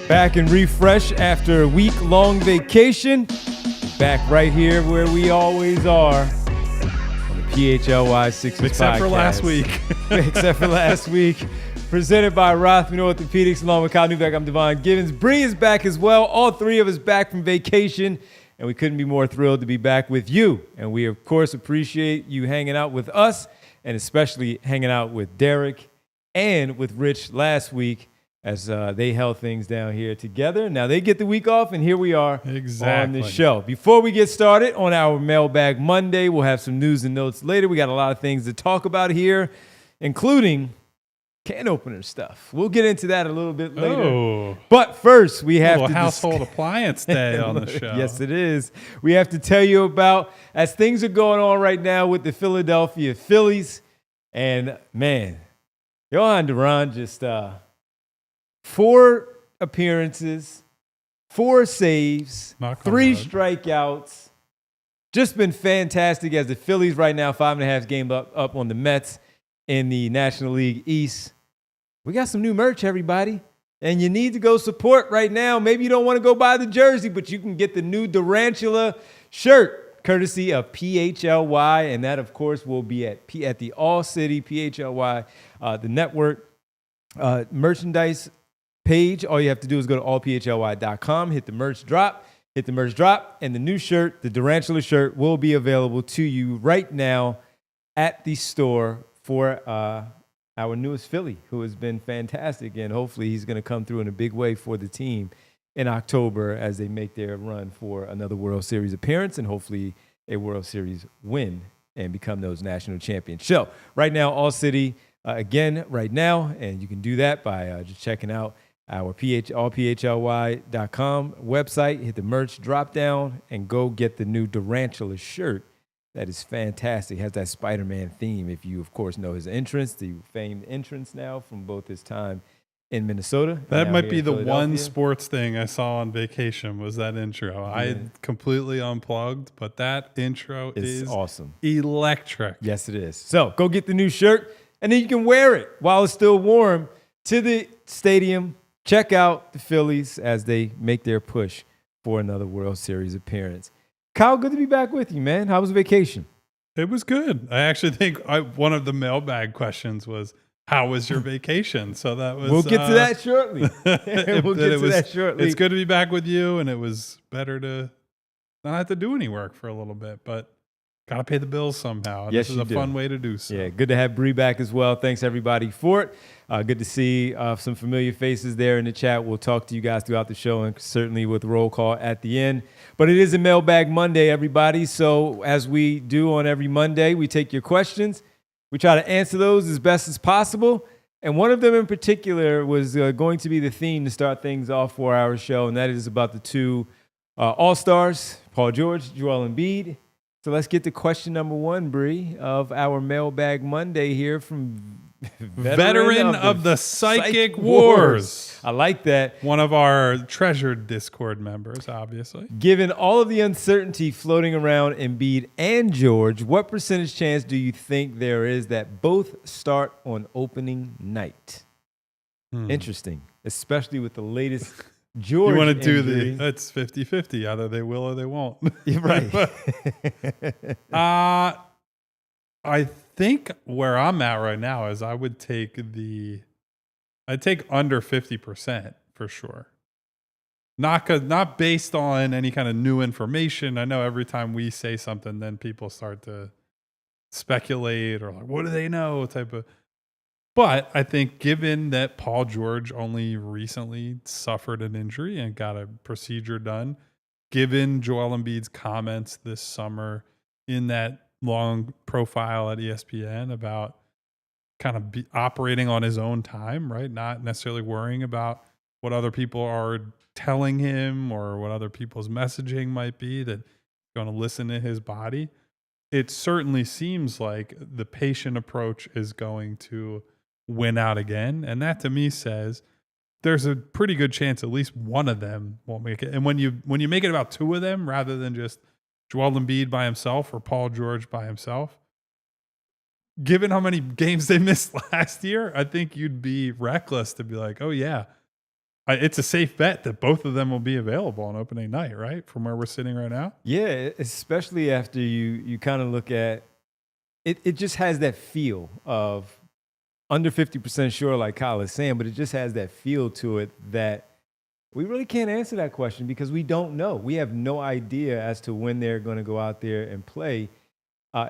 Back and refresh after a week-long vacation. Back right here where we always are on the PHLY Sixers Except podcast. for last week. Except for last week. Presented by Rothman Orthopedics along with Kyle Newbeck. I'm Devon Givens. Bree is back as well. All three of us back from vacation. And we couldn't be more thrilled to be back with you. And we, of course, appreciate you hanging out with us and especially hanging out with Derek and with Rich last week as they held things down here together. Now they get the week off, and here we are on the show. Before we get started on our Mailbag Monday, we'll have some news and notes later. We got a lot of things to talk about here, including can opener stuff. We'll get into that a little bit later. Oh, but first, we have to household appliance day on the show. Yes, it is. We have to tell you about, as things are going on right now with the Philadelphia Phillies, and man, Johan Duran just 4 appearances, 4 saves, 3 strikeouts. Just been fantastic as the Phillies right now 5.5 games up on the Mets in the National League East. We got some new merch, everybody, and you need to go support right now. Maybe you don't want to go buy the jersey, but you can get the new Durantula shirt, courtesy of PHLY, and that, of course, will be at the ALLCITY, PHLY, the network merchandise page. All you have to do is go to allphly.com, hit the merch drop, and the new shirt, the Durantula shirt, will be available to you right now at the store for our newest Philly, who has been fantastic, and hopefully he's going to come through in a big way for the team in October as they make their run for another World Series appearance and hopefully a World Series win and become those national champions. So right now, ALLCITY, again, right now, and you can do that by just checking out our allphly.com website, hit the merch drop down, and go get the new Durantula shirt. That is fantastic. It has that Spider-Man theme, if you, of course, know his entrance, the famed entrance now from both his time in Minnesota. That might be the one sports thing I saw on vacation was that intro. Yeah. I completely unplugged, but that intro is awesome. Electric. Yes, it is. So go get the new shirt, and then you can wear it while it's still warm to the stadium. Check out the Phillies as they make their push for another World Series appearance. Kyle, good to be back with you, man. How was vacation? It was good. I actually think one of the mailbag questions was, how was your vacation? So that was... We'll get to that shortly. It's good to be back with you, and it was better to not have to do any work for a little bit, but got to pay the bills somehow. Yes, this is a fun way to do so. Yeah, good to have Bree back as well. Thanks, everybody, for it. Good to see some familiar faces there in the chat. We'll talk to you guys throughout the show and certainly with roll call at the end. But it is a Mailbag Monday, everybody. So as we do on every Monday, we take your questions. We try to answer those as best as possible. And one of them in particular was going to be the theme to start things off for our show, and that is about the 2 All-Stars, Paul George, Joel Embiid. So let's get to question number 1, Bree, of our Mailbag Monday here from veteran of the Psychic Wars. I like that. One of our treasured Discord members, obviously. Given all of the uncertainty floating around Embiid and George, what percentage chance do you think there is that both start on opening night? Interesting, especially with the latest George. You want to do that's 50-50. Either they will or they won't. You're right. I think where I'm at right now is I'd take under 50% for sure. Not based on any kind of new information. I know every time we say something, then people start to speculate or like, what do they know? Type of. But I think given that Paul George only recently suffered an injury and got a procedure done, given Joel Embiid's comments this summer in that long profile at ESPN about kind of operating on his own time, right? Not necessarily worrying about what other people are telling him or what other people's messaging might be, that going to listen to his body. It certainly seems like the patient approach is going to win out again. And that to me says there's a pretty good chance at least one of them won't make it. And when you make it about 2 of them rather than just Joel Embiid by himself or Paul George by himself, given how many games they missed last year, I think you'd be reckless to be like, oh yeah, it's a safe bet that both of them will be available on opening night, right? From where we're sitting right now. Yeah, especially after you kind of look at it. It just has that feel of under 50% sure, like Kyle is saying, but it just has that feel to it that we really can't answer that question because we don't know. We have no idea as to when they're going to go out there and play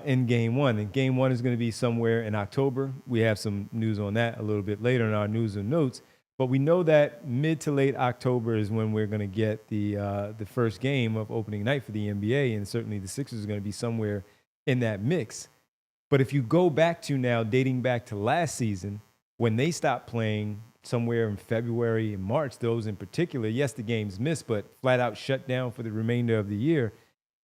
in game one. And game one is going to be somewhere in October. We have some news on that a little bit later in our news and notes. But we know that mid to late October is when we're going to get the first game of opening night for the NBA, and certainly the Sixers are going to be somewhere in that mix. But if you go back to now, dating back to last season, when they stopped playing somewhere in February and March, those in particular, yes, the games missed, but flat out shut down for the remainder of the year.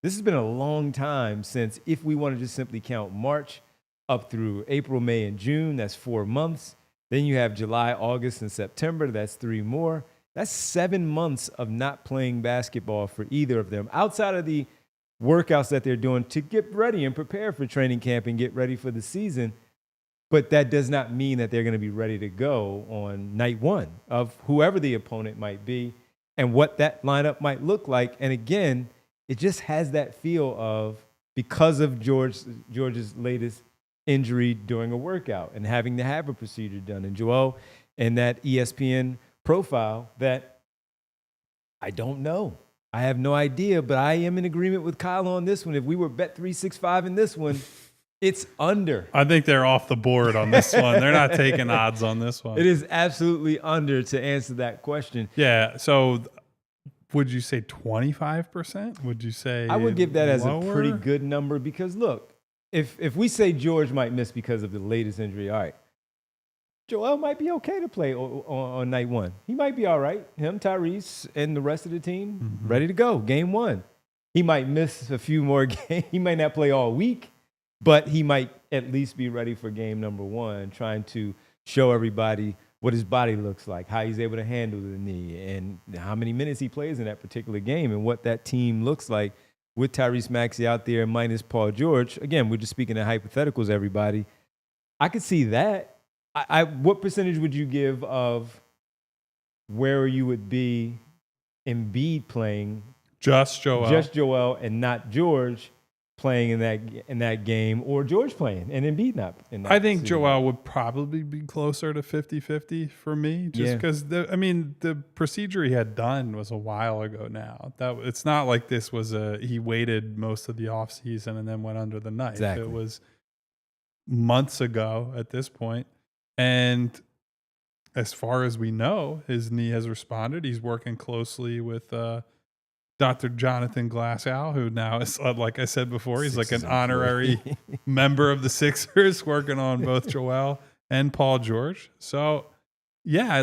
This has been a long time since, if we want to just simply count March up through April, May, and June, that's 4 months. Then you have July, August, and September. That's 3 more. That's 7 months of not playing basketball for either of them, outside of the workouts that they're doing to get ready and prepare for training camp and get ready for the season. But that does not mean that they're going to be ready to go on night one of whoever the opponent might be and what that lineup might look like. And again, it just has that feel of, because of George's latest injury during a workout and having to have a procedure done, and Joel and that ESPN profile, that I don't know. I have no idea, but I am in agreement with Kyle on this one. If we were bet 365 in this one, it's under. I think they're off the board on this one. They're not taking odds on this one. It is absolutely under to answer that question. Yeah. So would you say 25%? Would you say I would give that as lower? a pretty good number because, look, if we say George might miss because of the latest injury, all right, Joel might be okay to play on night one. He might be all right. Him, Tyrese, and the rest of the team ready to go. Game one. He might miss a few more games. He might not play all week, but he might at least be ready for game number one, trying to show everybody what his body looks like, how he's able to handle the knee, and how many minutes he plays in that particular game, and what that team looks like with Tyrese Maxey out there minus Paul George. Again, we're just speaking of hypotheticals, everybody. I could see that. What percentage would you give of where you would be Embiid playing just Joel and not George playing in that game, or George playing and Embiid not in that? I think season? Joel would probably be closer to 50-50 for me, just because the procedure he had done was a while ago now. It's not like this was he waited most of the offseason and then went under the knife. Exactly. It was months ago at this point. And as far as we know, his knee has responded. He's working closely with Dr. Jonathan Glasgow, who now is, like I said before, he's like an honorary member of the Sixers, working on both Joel and Paul George. So, yeah,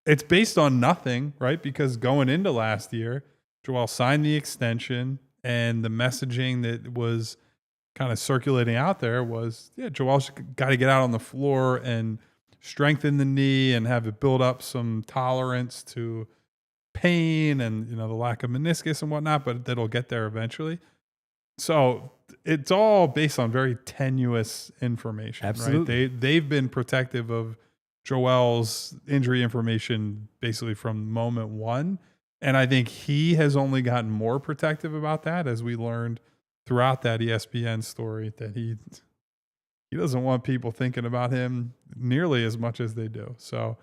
it's based on nothing, right? Because going into last year, Joel signed the extension, and the messaging that was kind of circulating out there was, Joel's got to get out on the floor and strengthen the knee and have it build up some tolerance to pain and, the lack of meniscus and whatnot, but that'll get there eventually. So it's all based on very tenuous information. Absolutely. Right? They've been protective of Joel's injury information basically from moment one. And I think he has only gotten more protective about that, as we learned throughout that ESPN story, that he doesn't want people thinking about him nearly as much as they do. So,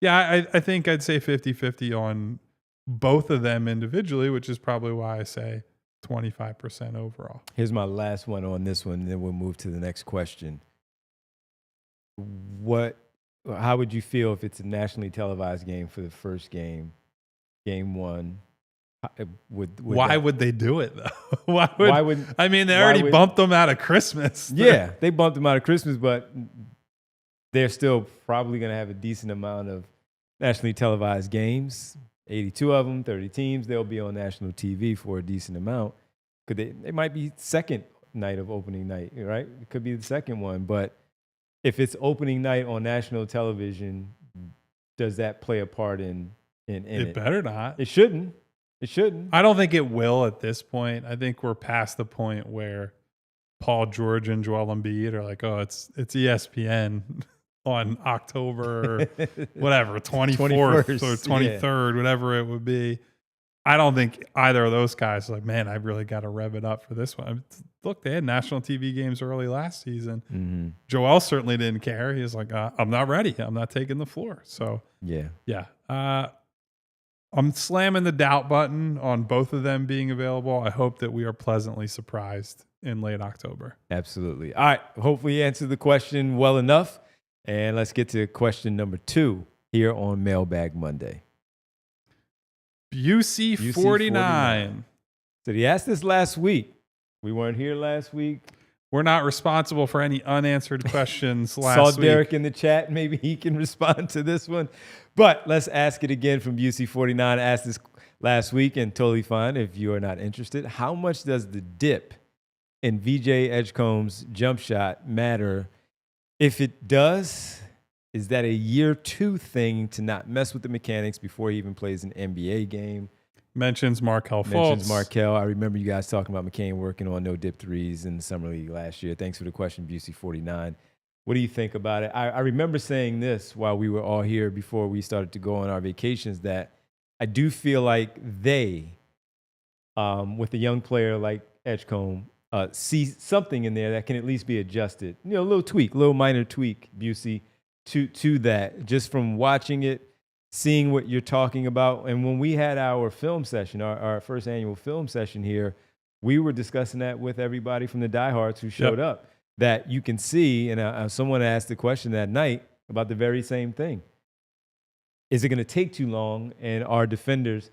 yeah, I think I'd say 50-50 on both of them individually, which is probably why I say 25% overall. Here's my last one on this one, and then we'll move to the next question. How would you feel if it's a nationally televised game for the first game, game one? Why would they do it though? Why would I mean, they already bumped them out of Christmas. Yeah, they bumped them out of Christmas, but they're still probably going to have a decent amount of nationally televised games. 82 of them, 30 teams. They'll be on national TV for a decent amount. They might be second night of opening night, right? It could be the second one, but if it's opening night on national television, does that play a part in it? It better not. It shouldn't. It shouldn't. I don't think it will at this point. I think we're past the point where Paul George and Joel Embiid are like, oh, it's ESPN. on October, whatever, 24th 21st, or 23rd, whatever it would be. I don't think either of those guys are like, man, I really got to rev it up for this one. Look, they had national TV games early last season. Mm-hmm. Joel certainly didn't care. He was like, I'm not ready. I'm not taking the floor. So, yeah. I'm slamming the doubt button on both of them being available. I hope that we are pleasantly surprised in late October. Absolutely. All right. Hopefully you answered the question well enough. And let's get to question number 2 here on Mailbag Monday. UC 49. So he asked this last week. We weren't here last week. We're not responsible for any unanswered questions last Saw week. Derek in the chat. Maybe he can respond to this one. But let's ask it again from UC 49. Asked this last week, and totally fine if you are not interested. How much does the dip in VJ Edgecombe's jump shot matter? If it does, is that a year 2 thing to not mess with the mechanics before he even plays an NBA game? Mentions Markelle Fultz. Mentions Markelle. I remember you guys talking about McCain working on no dip threes in the summer league last year. Thanks for the question, BC49. What do you think about it? I remember saying this while we were all here before we started to go on our vacations, that I do feel like they, with a young player like Edgecombe, see something in there that can at least be adjusted. You know, a little tweak, a little minor tweak, Busey, to that, just from watching it, seeing what you're talking about. And when we had our film session, our first annual film session here, we were discussing that with everybody from the diehards who showed up, that you can see, and someone asked the question that night about the very same thing. Is it going to take too long? And our defenders,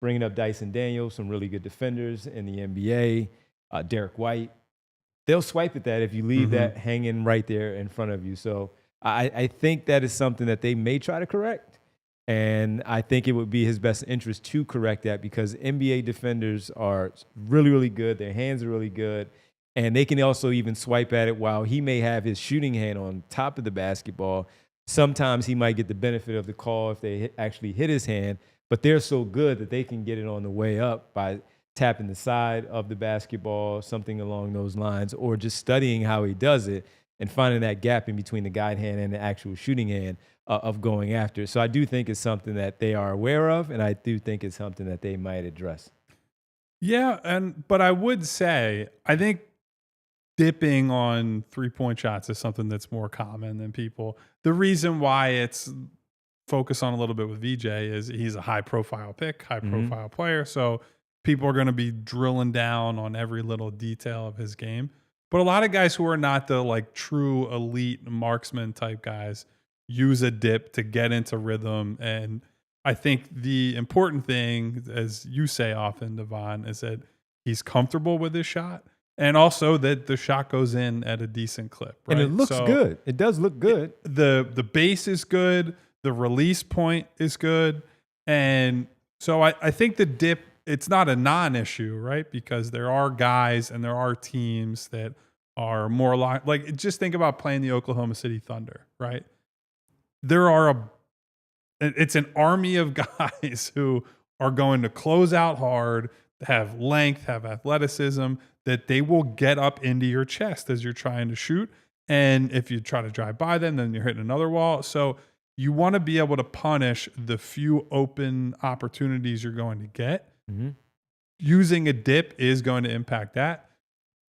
bringing up Dyson Daniels, some really good defenders in the NBA, Derek White, they'll swipe at that if you leave that hanging right there in front of you. So I think that is something that they may try to correct. And I think it would be his best interest to correct that, because NBA defenders are really, really good. Their hands are really good. And they can also even swipe at it while he may have his shooting hand on top of the basketball. Sometimes he might get the benefit of the call if they actually hit his hand, but they're so good that they can get it on the way up by tapping the side of the basketball, something along those lines, or just studying how he does it and finding that gap in between the guide hand and the actual shooting hand of going after it. So I do think it's something that they are aware of, and I do think it's something that they might address. Yeah, but I would say, I think dipping on 3-point shots is something that's more common than people. The reason why it's focused on a little bit with VJ is he's a high-profile pick, high-profile player, so people are going to be drilling down on every little detail of his game. But a lot of guys who are not the like true elite marksman type guys use a dip to get into rhythm. And I think the important thing, as you say often, Devon, is that he's comfortable with his shot, and also that the shot goes in at a decent clip. Right? And it looks good. It does look good. The base is good. The release point is good. And so I think the dip, it's not a non-issue, right? Because there are guys and there are teams that are more like just think about playing the Oklahoma City Thunder, right? It's an army of guys who are going to close out hard, have length, have athleticism, that they will get up into your chest as you're trying to shoot. And if you try to drive by them, then you're hitting another wall. So you want to be able to punish the few open opportunities you're going to get. Using a dip is going to impact that.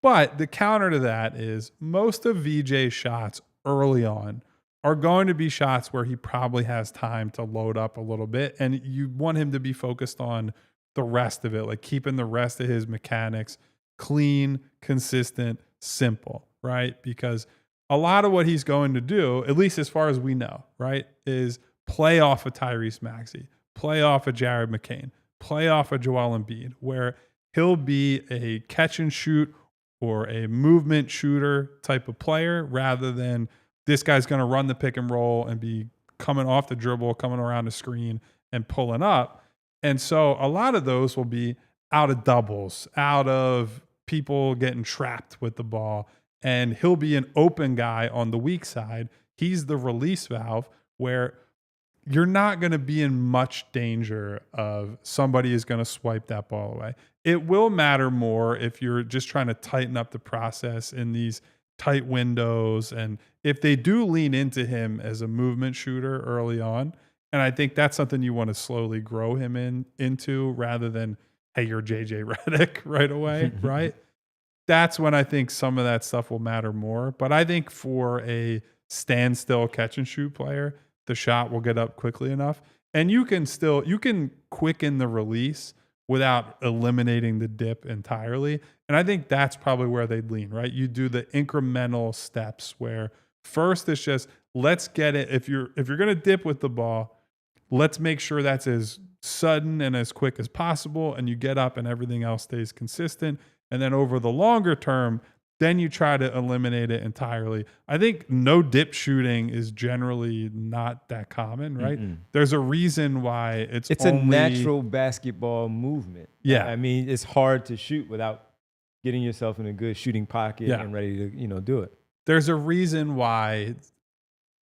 But the counter to that is most of VJ's shots early on are going to be shots where he probably has time to load up a little bit. And you want him to be focused on the rest of it, like keeping the rest of his mechanics clean, consistent, simple, right? Because a lot of what he's going to do, at least as far as we know, right, is play off of Tyrese Maxey, play off of Jared McCain, play off of Joel Embiid, where he'll be a catch and shoot or a movement shooter type of player, rather than this guy's going to run the pick and roll and be coming off the dribble, coming around the screen and pulling up. And so a lot of those will be out of doubles, out of people getting trapped with the ball. And he'll be an open guy on the weak side. He's the release valve where you're not going to be in much danger of somebody is going to swipe that ball away. It will matter more if you're just trying to tighten up the process in these tight windows. And if they do lean into him as a movement shooter early on, and I think that's something you want to slowly grow him into rather than, hey, you're JJ Redick right away, right? That's when I think some of that stuff will matter more. But I think for a standstill catch and shoot player, the shot will get up quickly enough. And you can quicken the release without eliminating the dip entirely. And I think that's probably where they'd lean, right? You do the incremental steps where first it's just, let's get it. If you're going to dip with the ball, let's make sure that's as sudden and as quick as possible. And you get up and everything else stays consistent. And then over the longer term, then you try to eliminate it entirely. I think no dip shooting is generally not that common, right? Mm-mm. There's a reason why it's a natural basketball movement. Yeah. I mean, it's hard to shoot without getting yourself in a good shooting pocket and ready to, do it. There's a reason why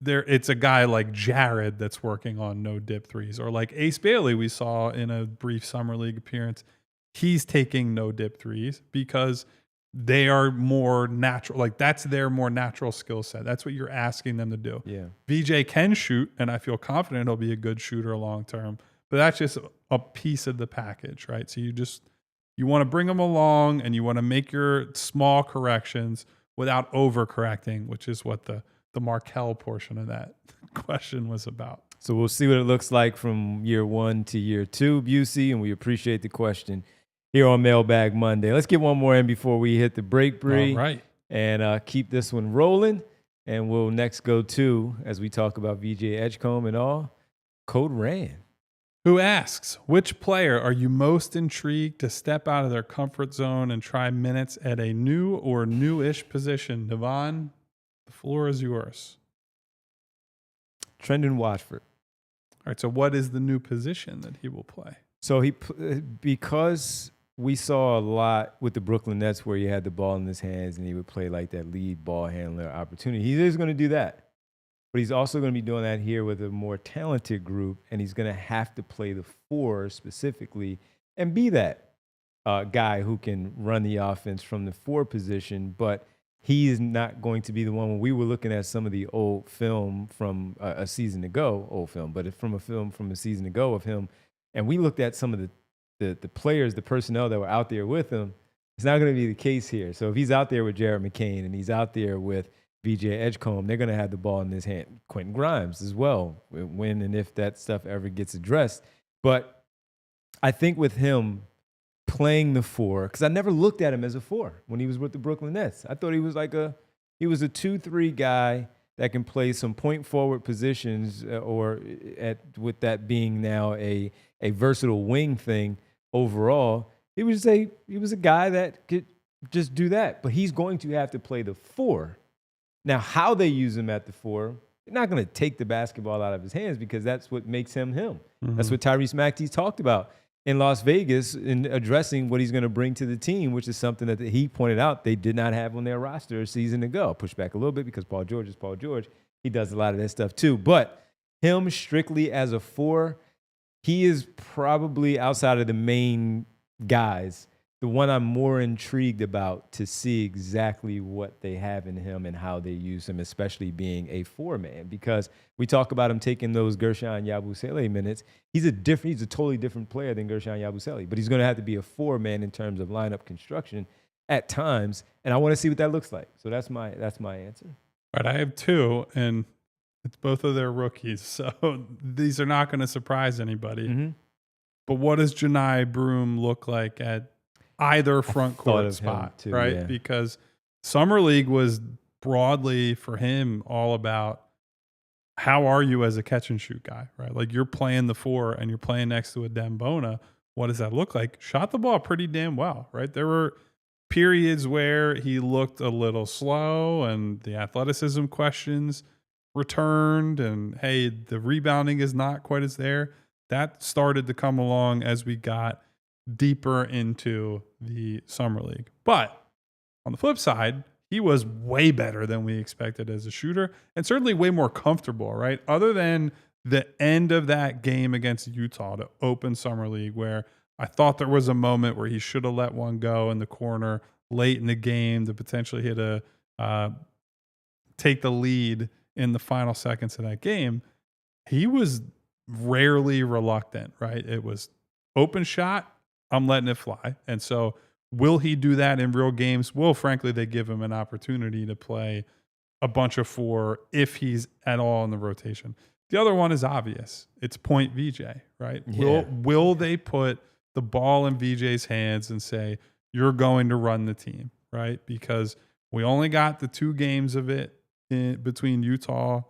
it's a guy like Jared that's working on no dip threes, or like Ace Bailey we saw in a brief summer league appearance. He's taking no dip threes because they are more natural. Like that's their more natural skill set. That's what you're asking them to do. Yeah. VJ can shoot, and I feel confident he'll be a good shooter long term, but that's just a piece of the package, right? So you want to bring them along and you want to make your small corrections without overcorrecting, which is what the Markelle portion of that question was about. So we'll see what it looks like from year 1 to year 2, Busey, and we appreciate the question here on Mailbag Monday. Let's get one more in before we hit the break, Bree. All right. And keep this one rolling. And we'll next go to, as we talk about VJ Edgecombe and all, Code Rand, who asks, which player are you most intrigued to step out of their comfort zone and try minutes at a new or newish position? Devon, the floor is yours. Trendon Watford. All right, so what is the new position that he will play? So because we saw a lot with the Brooklyn Nets where he had the ball in his hands and he would play like that lead ball handler opportunity. He is going to do that. But he's also going to be doing that here with a more talented group, and he's going to have to play the 4 specifically and be that guy who can run the offense from the 4 position. But he is not going to be the one. When we were looking at some of the old film from a season ago, but from a film from a season ago of him, and we looked at some of the players, the personnel that were out there with him, it's not going to be the case here. So if he's out there with Jared McCain and he's out there with VJ Edgecombe, they're going to have the ball in his hand. Quentin Grimes as well, when and if that stuff ever gets addressed. But I think with him playing the 4, because I never looked at him as a 4 when he was with the Brooklyn Nets. I thought he was a 2-3 guy that can play some point forward positions, with that being now a versatile wing thing overall. He was a guy that could just do that, but he's going to have to play the 4. Now, how they use him at the 4, they're not going to take the basketball out of his hands because that's what makes him him. Mm-hmm. That's what Tyrese Maxey talked about in Las Vegas in addressing what he's going to bring to the team, which is something that he pointed out they did not have on their roster a season ago. I'll push back a little bit because Paul George is Paul George. He does a lot of that stuff too. But him strictly as a 4, he is probably, outside of the main guys, the one I'm more intrigued about to see exactly what they have in him and how they use him, especially being a 4-man. Because we talk about him taking those Guerschon Yabusele minutes. He's a totally different player than Guerschon Yabusele, but he's going to have to be a 4-man in terms of lineup construction at times, and I want to see what that looks like. So that's my answer. All right, I have 2, and it's both of their rookies, so these are not going to surprise anybody. Mm-hmm. But what does Janai Broom look like at either front court spot, too, right? Yeah. Because Summer League was broadly for him all about how are you as a catch and shoot guy, right? Like you're playing the 4 and you're playing next to a Dembona. What does that look like? Shot the ball pretty damn well, right? There were periods where he looked a little slow and the athleticism questions returned and, hey, the rebounding is not quite as there. That started to come along as we got deeper into the Summer League. But on the flip side, he was way better than we expected as a shooter and certainly way more comfortable, right? Other than the end of that game against Utah to open Summer League, where I thought there was a moment where he should have let one go in the corner late in the game to potentially hit a take the lead in the final seconds of that game, he was rarely reluctant, right? It was open shot, I'm letting it fly. And so will he do that in real games? Well, frankly, they give him an opportunity to play a bunch of 4 if he's at all in the rotation. The other one is obvious. It's point VJ, right? Yeah. Will they put the ball in VJ's hands and say, you're going to run the team, right? Because we only got the 2 games of it between Utah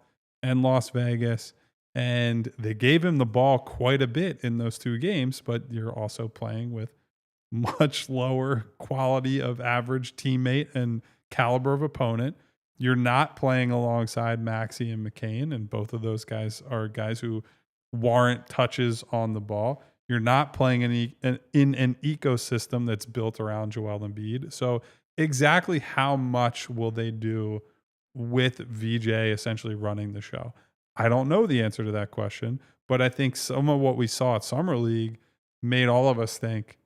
and Las Vegas. And they gave him the ball quite a bit in those 2 games, but you're also playing with much lower quality of average teammate and caliber of opponent. You're not playing alongside Maxey and McCain, and both of those guys are guys who warrant touches on the ball. You're not playing in an ecosystem that's built around Joel Embiid. So exactly how much will they do with VJ essentially running the show? I don't know the answer to that question, but I think some of what we saw at Summer League made all of us think,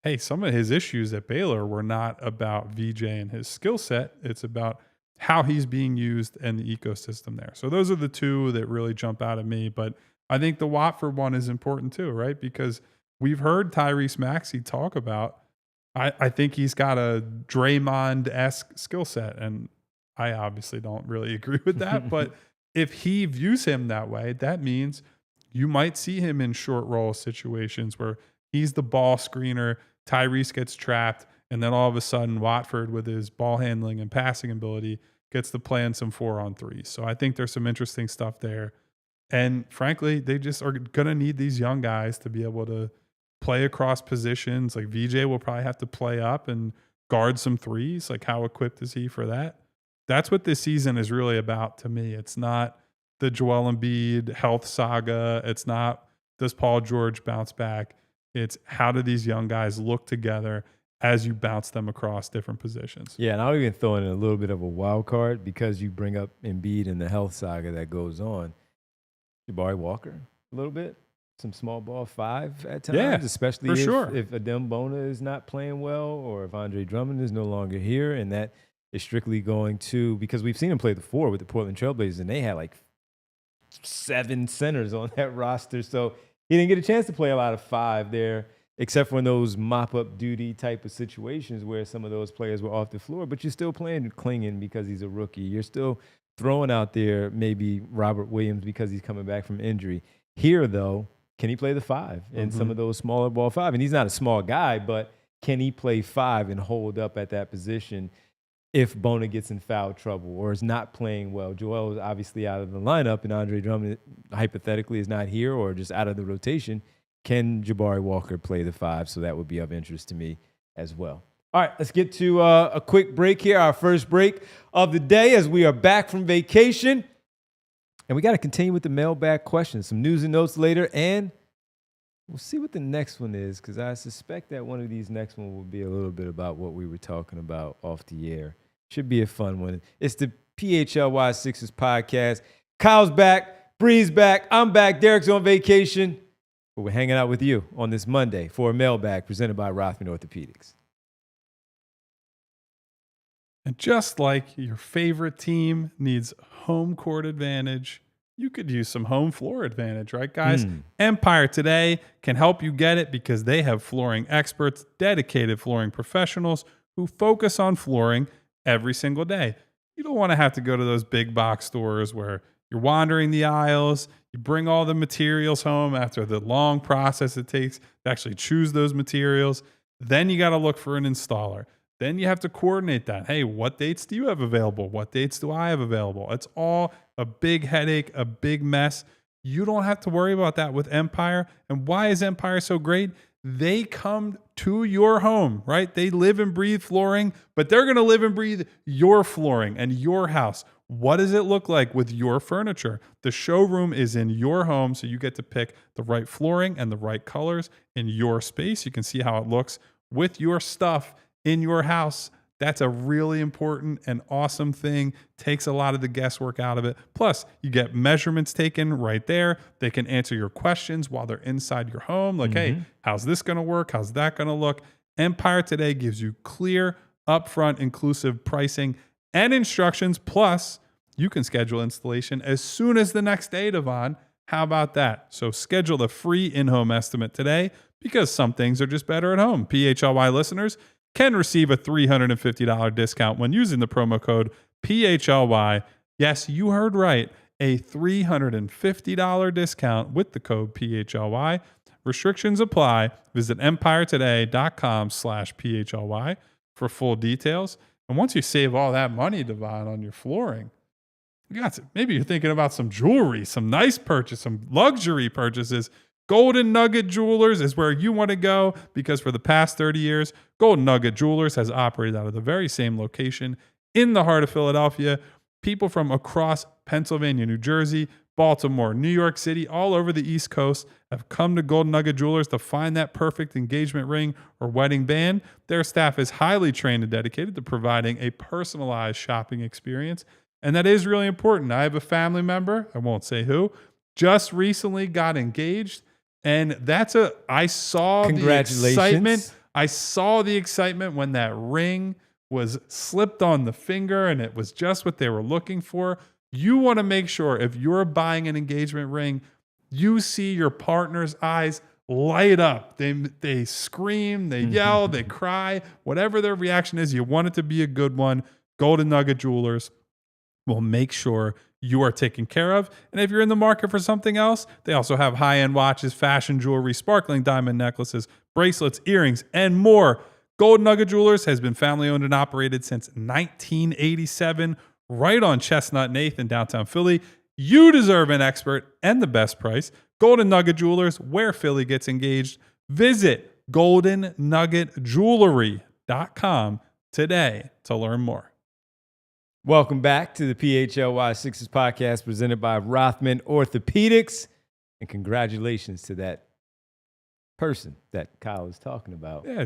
hey, some of his issues at Baylor were not about VJ and his skill set. It's about how he's being used and the ecosystem there. So those are the 2 that really jump out at me. But I think the Watford one is important too, right? Because we've heard Tyrese Maxey talk about, I think he's got a Draymond-esque skill set. And I obviously don't really agree with that. But if he views him that way, that means you might see him in short roll situations where he's the ball screener, Tyrese gets trapped, and then all of a sudden Watford with his ball handling and passing ability gets to play in some 4-on-3. So I think there's some interesting stuff there. And frankly, they just are going to need these young guys to be able to play across positions. Like VJ will probably have to play up and guard some threes. Like how equipped is he for that? That's what this season is really about to me. It's not the Joel Embiid health saga. It's not, does Paul George bounce back? It's how do these young guys look together as you bounce them across different positions. Yeah, and I'll even throw in a little bit of a wild card because you bring up Embiid and the health saga that goes on. Jabari Walker, a little bit. Some small ball 5 at times, especially if Adem Bona is not playing well or if Andre Drummond is no longer here. And that is strictly going to, because we've seen him play the 4 with the Portland Trailblazers, and they had like 7 centers on that roster. So he didn't get a chance to play a lot of 5 there, except for in those mop-up duty type of situations where some of those players were off the floor. But you're still playing Klingon because he's a rookie. You're still throwing out there maybe Robert Williams because he's coming back from injury. Here, though, can he play the 5 in some of those smaller ball 5? And he's not a small guy, but can he play 5 and hold up at that position if Bona gets in foul trouble or is not playing well? Joel is obviously out of the lineup, and Andre Drummond hypothetically is not here or just out of the rotation. Can Jabari Walker play the 5? So that would be of interest to me as well. All right, let's get to a quick break here, our first break of the day as we are back from vacation. And we got to continue with the mailbag questions, some news and notes later, and we'll see what the next one is because I suspect that one of these next one will be a little bit about what we were talking about off the air. Should be a fun one. It's the PHLY Sixers podcast. Kyle's back, Bree's back, I'm back, Derek's on vacation. But we're hanging out with you on this Monday for a mailbag presented by Rothman Orthopedics. And just like your favorite team needs home court advantage, you could use some home floor advantage, right, guys? Empire Today can help you get it because they have flooring experts, dedicated flooring professionals who focus on flooring every single day. You don't want to have to go to those big box stores where you're wandering the aisles, you bring all the materials home after the long process it takes to actually choose those materials. Then you got to look for an installer. Then you have to coordinate that. Hey, what dates do you have available? What dates do I have available? It's all a big headache, a big mess. You don't have to worry about that with Empire. And why is Empire so great? They come to your home, right? They live and breathe flooring, but they're going to live and breathe your flooring and your house. What does it look like with your furniture? The showroom is in your home, so you get to pick the right flooring and the right colors in your space. You can see how it looks with your stuff in your house. That's a really important and awesome thing. Takes a lot of the guesswork out of it. Plus, you get measurements taken right there. They can answer your questions while they're inside your home. Like, hey, how's this going to work? How's that going to look? Empire Today gives you clear, upfront, inclusive pricing and instructions. Plus, you can schedule installation as soon as the next day, Devon. How about that? So schedule a free in-home estimate today because some things are just better at home. PHLY listeners can receive a $350 discount when using the promo code PHLY. Yes, you heard right. A $350 discount with the code PHLY. Restrictions apply. Visit empiretoday.com/PHLY for full details. And once you save all that money, Devon, on your flooring, maybe you're thinking about some jewelry, some nice purchase, some luxury purchases. Golden Nugget Jewelers is where you want to go because for the past 30 years, Golden Nugget Jewelers has operated out of the very same location in the heart of Philadelphia. People from across Pennsylvania, New Jersey, Baltimore, New York City, all over the East Coast have come to Golden Nugget Jewelers to find that perfect engagement ring or wedding band. Their staff is highly trained and dedicated to providing a personalized shopping experience. And that is really important. I have a family member, I won't say who, just recently got engaged. And I saw the excitement. I saw the excitement when that ring was slipped on the finger and it was just what they were looking for. You want to make sure if you're buying an engagement ring, you see your partner's eyes light up. They scream, they yell, they cry, whatever their reaction is, you want it to be a good one. Golden Nugget Jewelers will make sure you are taken care of. And if you're in the market for something else, they also have high-end watches, fashion jewelry, sparkling diamond necklaces, bracelets, earrings, and more. Golden Nugget Jewelers has been family-owned and operated since 1987, right on Chestnut and 8th in downtown Philly. You deserve an expert and the best price. Golden Nugget Jewelers, where Philly gets engaged. Visit goldennuggetjewelry.com today to learn more. Welcome back to the PHLY Sixers podcast presented by Rothman Orthopedics. And congratulations to that person that Kyle was talking about. Yeah,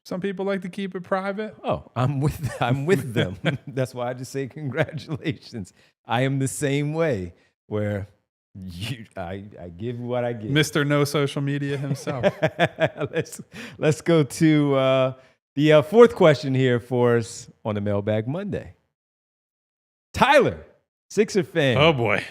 some people like to keep it private. Oh, I'm with them. That's why I just say congratulations. I am the same way where I give what I give. Mr. No Social Media himself. Let's go to the fourth question here for us on the Mailbag Monday. Tyler, Sixer fan. Oh boy.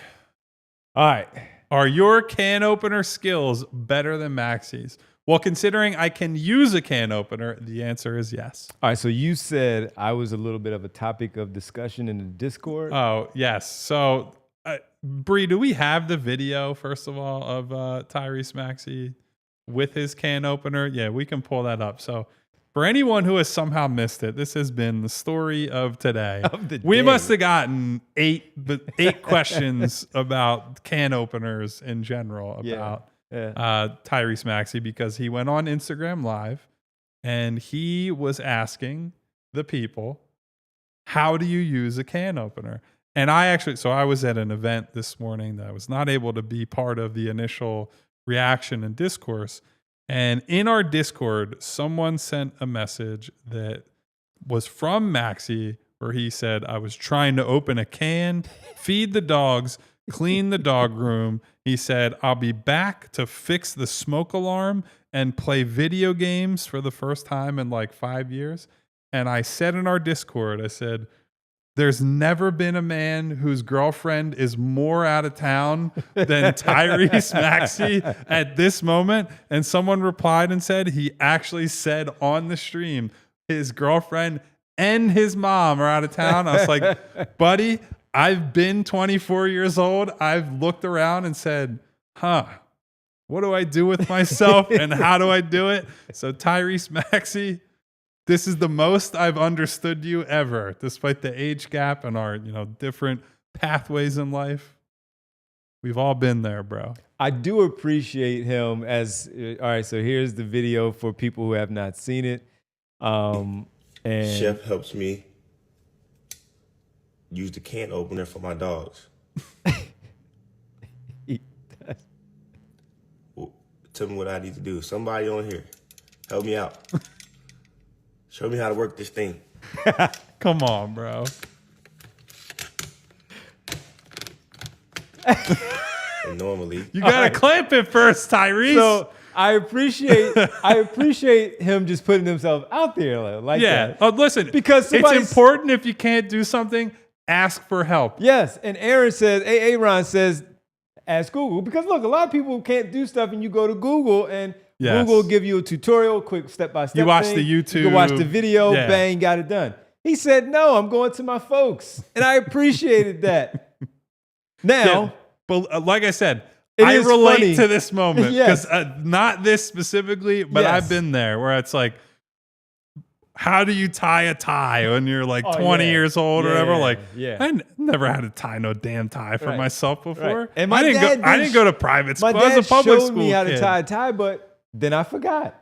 All right. Are your can opener skills better than Maxey's? Well, considering I can use a can opener, the answer is yes. All right, so you said I was a little bit of a topic of discussion in the Discord. Oh, yes. So, Bree, do we have the video, first of all, of Tyrese Maxey with his can opener? Yeah, we can pull that up. So, for anyone who has somehow missed it, this has been the story of today. We must have gotten eight questions about can openers in general about Tyrese Maxey because he went on Instagram Live and he was asking the people, how do you use a can opener? And I was at an event this morning that I was not able to be part of the initial reaction and discourse. And in our Discord, someone sent a message that was from Maxey where he said, I was trying to open a can, feed the dogs, clean the dog room. He said, I'll be back to fix the smoke alarm and play video games for the first time in like 5 years. And I said in our Discord, I said, there's never been a man whose girlfriend is more out of town than Tyrese Maxey at this moment. And someone replied and said he actually said on the stream his girlfriend and his mom are out of town. I was like, buddy, I've been 24 years old. I've looked around and said, what do I do with myself and how do I do it? So Tyrese Maxey, this is the most I've understood you ever, despite the age gap and our, different pathways in life. We've all been there, bro. I do appreciate him all right, so here's the video for people who have not seen it. And Chef helps me use the can opener for my dogs. Well, tell me what I need to do. Somebody on here, help me out. Show me how to work this thing. Come on, bro. And normally, you gotta clamp it first, Tyrese. So I appreciate him just putting himself out there like that. Oh, listen, because it's important if you can't do something, ask for help. Yes, and Aaron says, ask Google. Because look, a lot of people can't do stuff, and you go to Google, and Google will give you a tutorial, quick step-by-step You watch thing. the YouTube. You can watch the video, bang, got it done. He said, no, I'm going to my folks. And I appreciated that. Now. But like I said, I relate to this moment. Because not this specifically, but I've been there where it's like, how do you tie a tie when you're like 20 years old or whatever? I never had to tie no damn tie for myself before. Right. And I didn't go to private school. I was a public school kid. My dad showed me how to tie a tie, but then I forgot.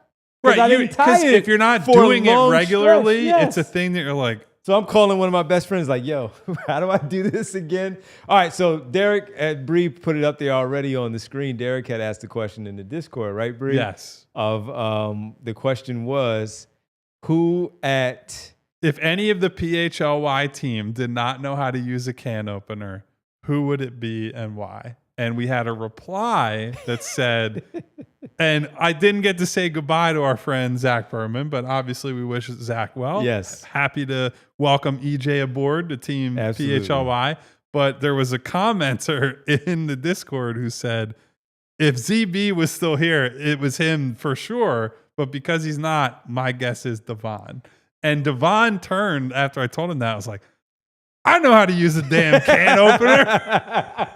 Right, because if you're not doing it regularly, it's a thing that you're like. So I'm calling one of my best friends like, yo, how do I do this again? All right, so Derek at Bree put it up there already on the screen. Derek had asked the question in the Discord, right, Bree? Yes. The question was, if any of the PHLY team did not know how to use a can opener, who would it be and why? And we had a reply that said, and I didn't get to say goodbye to our friend Zach Berman, but obviously we wish Zach well. Yes. Happy to welcome EJ aboard the team PHLY. But there was a commenter in the Discord who said, if ZB was still here, it was him for sure. But because he's not, my guess is Devon. And Devon turned after I told him that. I was like, I know how to use a damn can opener.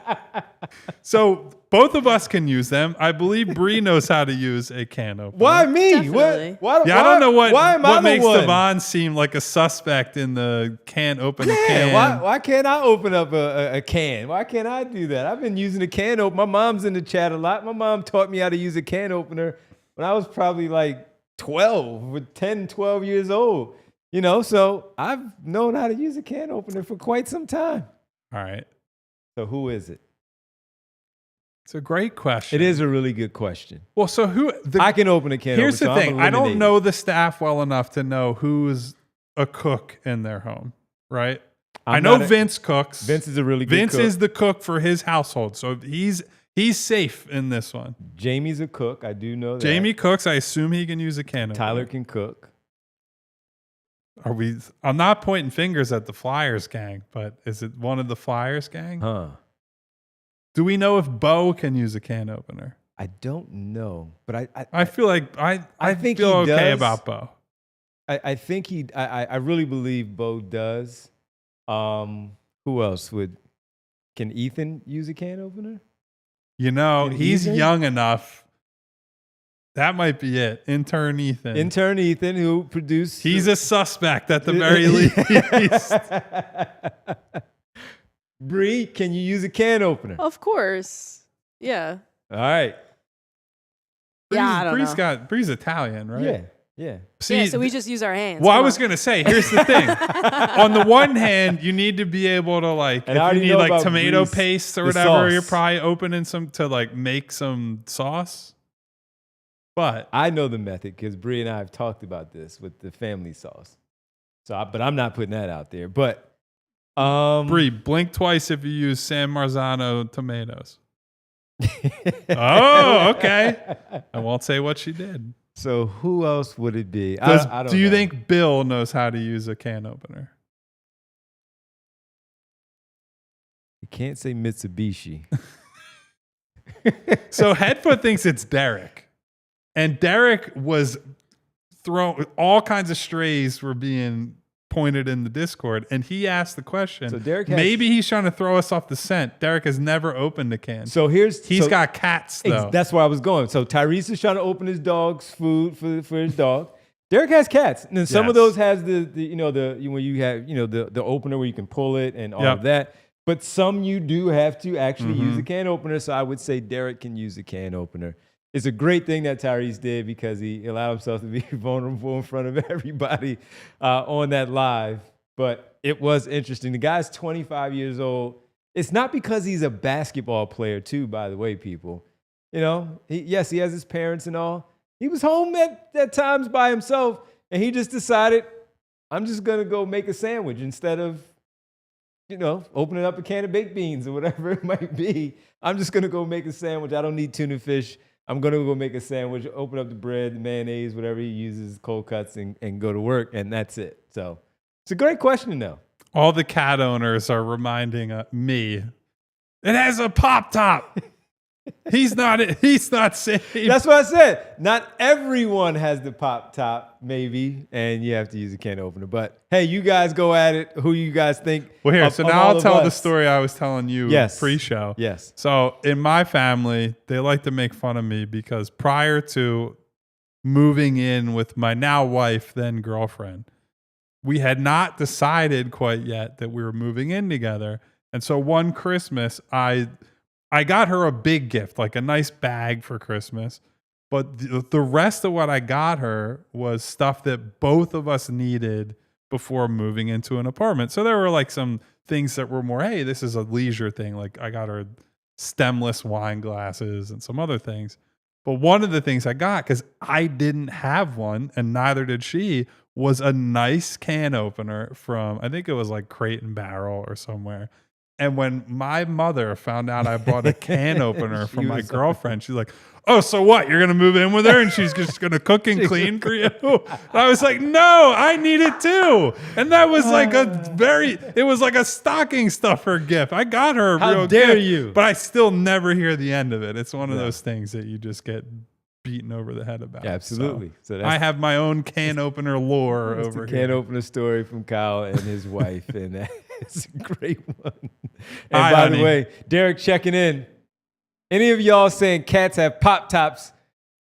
So both of us can use them. I believe Bree knows how to use a can opener. Why me? Definitely. Why, I don't know what makes one? Devon seem like a suspect in the can open a can. Why can't I open up a can? Why can't I do that? I've been using a can opener. My mom's in the chat a lot. My mom taught me how to use a can opener when I was probably like 10, 12 years old. So I've known how to use a can opener for quite some time. All right. So who is it? It's a great question. It is a really good question. Well, so I can open a can opener. Here's the thing. I don't know the staff well enough to know who's a cook in their home, right? I know Vince cooks. Vince is a really good cook. Vince is the cook for his household. So he's safe in this one. Jamie's a cook. I do know that. Jamie cooks. I assume he can use a can opener. Tyler can cook. I'm not pointing fingers at the Flyers gang, but is it one of the Flyers gang? Do we know if Bo can use a can opener? I don't know, but I feel like I think feel he okay does. about Bo. I think I really believe Bo does. Who else can Ethan use a can opener? He's young enough. That might be it. Intern Ethan. Who produced. He's a suspect at the very least. Bree, can you use a can opener? Of course. Yeah. All right. I don't know. Bree's Italian, right? Yeah. See, so we just use our hands. Well, I was going to say, here's the thing. On the one hand, you need to be able to if you need tomato paste or whatever, you're probably opening some to make some sauce. But I know the method because Bree and I have talked about this with the family sauce. But I'm not putting that out there. But Bree, blink twice if you use San Marzano tomatoes. Oh, okay. I won't say what she did. So who else would it be? Do you think Bill knows how to use a can opener? You can't say Mitsubishi. So Headfoot thinks it's Derek. And Derek was all kinds of strays were being pointed in the Discord, and he asked the question. So Derek maybe he's trying to throw us off the scent. Derek has never opened a can. So he's got cats though. That's where I was going. So Tyrese is trying to open his dog's food for his dog. Derek has cats, and then some of those has the when you have the opener where you can pull it and all of that. But some you do have to actually use a can opener. So I would say Derek can use a can opener. It's a great thing that Tyrese did because he allowed himself to be vulnerable in front of everybody on that live. But it was interesting. The guy's 25 years old. It's not because he's a basketball player, too, by the way, people. He has his parents and all. He was home at times by himself, and he just decided, I'm just going to go make a sandwich instead of, opening up a can of baked beans or whatever it might be. I'm just going to go make a sandwich. I don't need tuna fish. I'm going to go make a sandwich, open up the bread, the mayonnaise, whatever he uses, cold cuts, and go to work, and that's it. So it's a great question, though. All the cat owners are reminding me, it has a pop top. He's not safe. That's what I said. Not everyone has the pop top, maybe, and you have to use a can opener. But hey, you guys go at it. Who you guys think? Well, here, so now I'll tell the us. story I was telling you pre-show. Yes. So in my family, they like to make fun of me because prior to moving in with my now wife, then girlfriend, we had not decided quite yet that we were moving in together. And so one Christmas, I got her a big gift, like a nice bag for Christmas. But the rest of what I got her was stuff that both of us needed before moving into an apartment. So there were like some things that were more, hey, this is a leisure thing. Like I got her stemless wine glasses and some other things. But one of the things I got, because I didn't have one and neither did she, was a nice can opener from, I think it was like Crate and Barrel or somewhere. And when my mother found out I bought a can opener from my girlfriend, she's like, oh, so what? You're going to move in with her and she's just going to cook and clean for you? And I was like, no, I need it too. And that was like it was like a stocking stuffer gift. I got her a real gift. How dare you? But I still never hear the end of it. It's one of those things that you just get beaten over the head about. Yeah, absolutely. So I have my own can opener lore over here. Can opener story from Kyle and his wife, and it's a great one. And by the way, Derek checking in. Any of y'all saying cats have pop tops?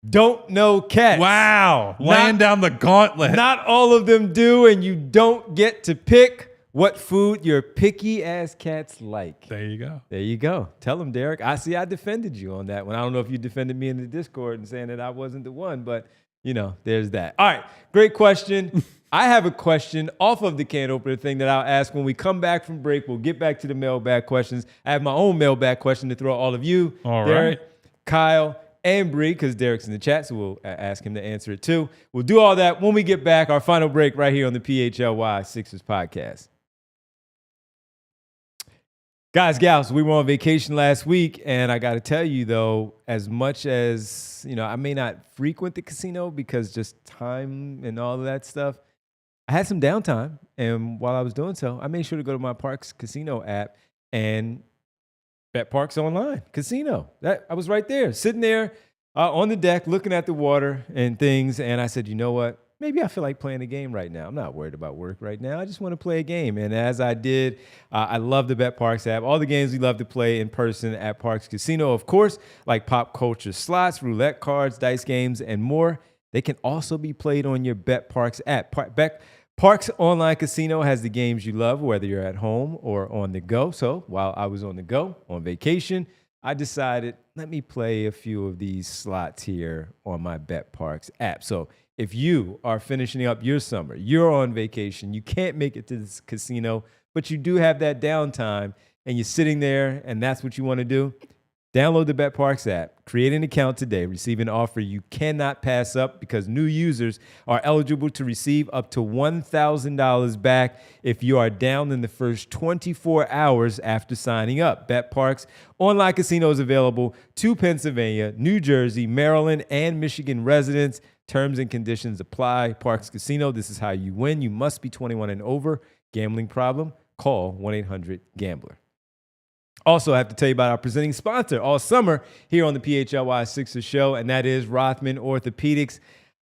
Don't know cats. Wow, laying down the gauntlet. Not all of them do, and you don't get to pick what food your picky ass cats like. There you go. There you go. Tell them, Derek. I defended you on that one. I don't know if you defended me in the Discord and saying that I wasn't the one, but there's that. All right, great question. I have a question off of the can opener thing that I'll ask when we come back from break. We'll get back to the mailbag questions. I have my own mailbag question to throw at all of you, Derek, Kyle, and Bree, because Derek's in the chat, so we'll ask him to answer it too. We'll do all that when we get back. Our final break right here on the PHLY Sixers podcast. Guys, gals, we were on vacation last week, and I got to tell you, though, as much as, I may not frequent the casino because just time and all of that stuff, I had some downtime, and while I was doing so, I made sure to go to my Parks Casino app and bet Parks Online Casino. I was right there, sitting there on the deck, looking at the water and things, and I said, you know what? Maybe I feel like playing a game right now. I'm not worried about work right now. I just want to play a game. And as I did, I love the Bet Parks app. All the games we love to play in person at Parks Casino, of course, like pop culture slots, roulette cards, dice games, and more. They can also be played on your Bet Parks app. Parks Online Casino has the games you love, whether you're at home or on the go. So while I was on the go, on vacation, I decided, let me play a few of these slots here on my Bet Parks app. So if you are finishing up your summer, you're on vacation, you can't make it to this casino, but you do have that downtime and you're sitting there and that's what you want to do, download the Bet Parks app, create an account today, receive an offer you cannot pass up because new users are eligible to receive up to $1,000 back if you are down in the first 24 hours after signing up. Bet Parks Online Casino is available to Pennsylvania, New Jersey, Maryland, and Michigan residents. Terms and conditions apply. Parks Casino, this is how you win. You must be 21 and over. Gambling problem? Call 1-800-GAMBLER. Also, I have to tell you about our presenting sponsor all summer here on the PHLY Sixers show, and that is Rothman Orthopedics.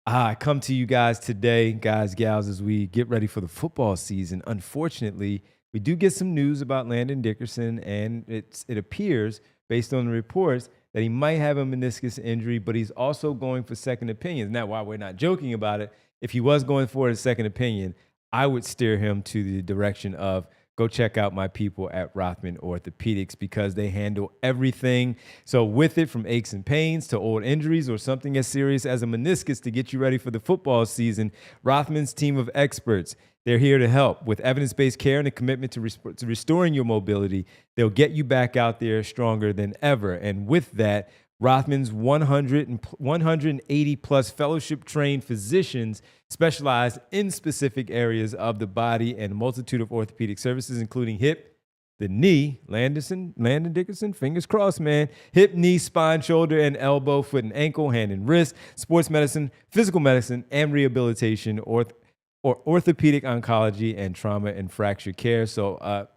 I come to you guys today, guys, gals, as we get ready for the football season. Unfortunately, we do get some news about Landon Dickerson, and it appears, based on the reports, that he might have a meniscus injury, but he's also going for second opinions. Now, while we're not joking about it, if he was going for a second opinion, I would steer him to the direction of go check out my people at Rothman Orthopedics because they handle everything. So with it, from aches and pains to old injuries or something as serious as a meniscus to get you ready for the football season, Rothman's team of experts, they're here to help. With evidence-based care and a commitment to restoring your mobility, they'll get you back out there stronger than ever. And with that, Rothman's 180-plus fellowship-trained physicians specialize in specific areas of the body and a multitude of orthopedic services, including hip, The knee, Landon Dickerson, fingers crossed, man. Hip, knee, spine, shoulder, and elbow, foot and ankle, hand and wrist, sports medicine, physical medicine, and rehabilitation, or orthopedic oncology and trauma and fracture care. So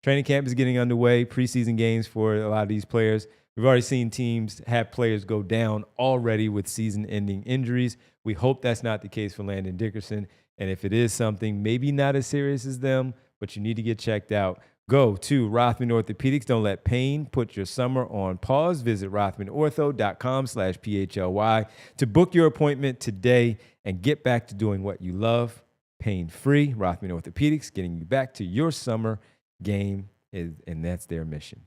training camp is getting underway, preseason games for a lot of these players. We've already seen teams have players go down already with season-ending injuries. We hope that's not the case for Landon Dickerson. And if it is something, maybe not as serious as them, but you need to get checked out, go to Rothman Orthopedics. Don't let pain put your summer on pause. Visit rothmanortho.com/PHLY to book your appointment today and get back to doing what you love, pain-free. Rothman Orthopedics, getting you back to your summer game, and that's their mission.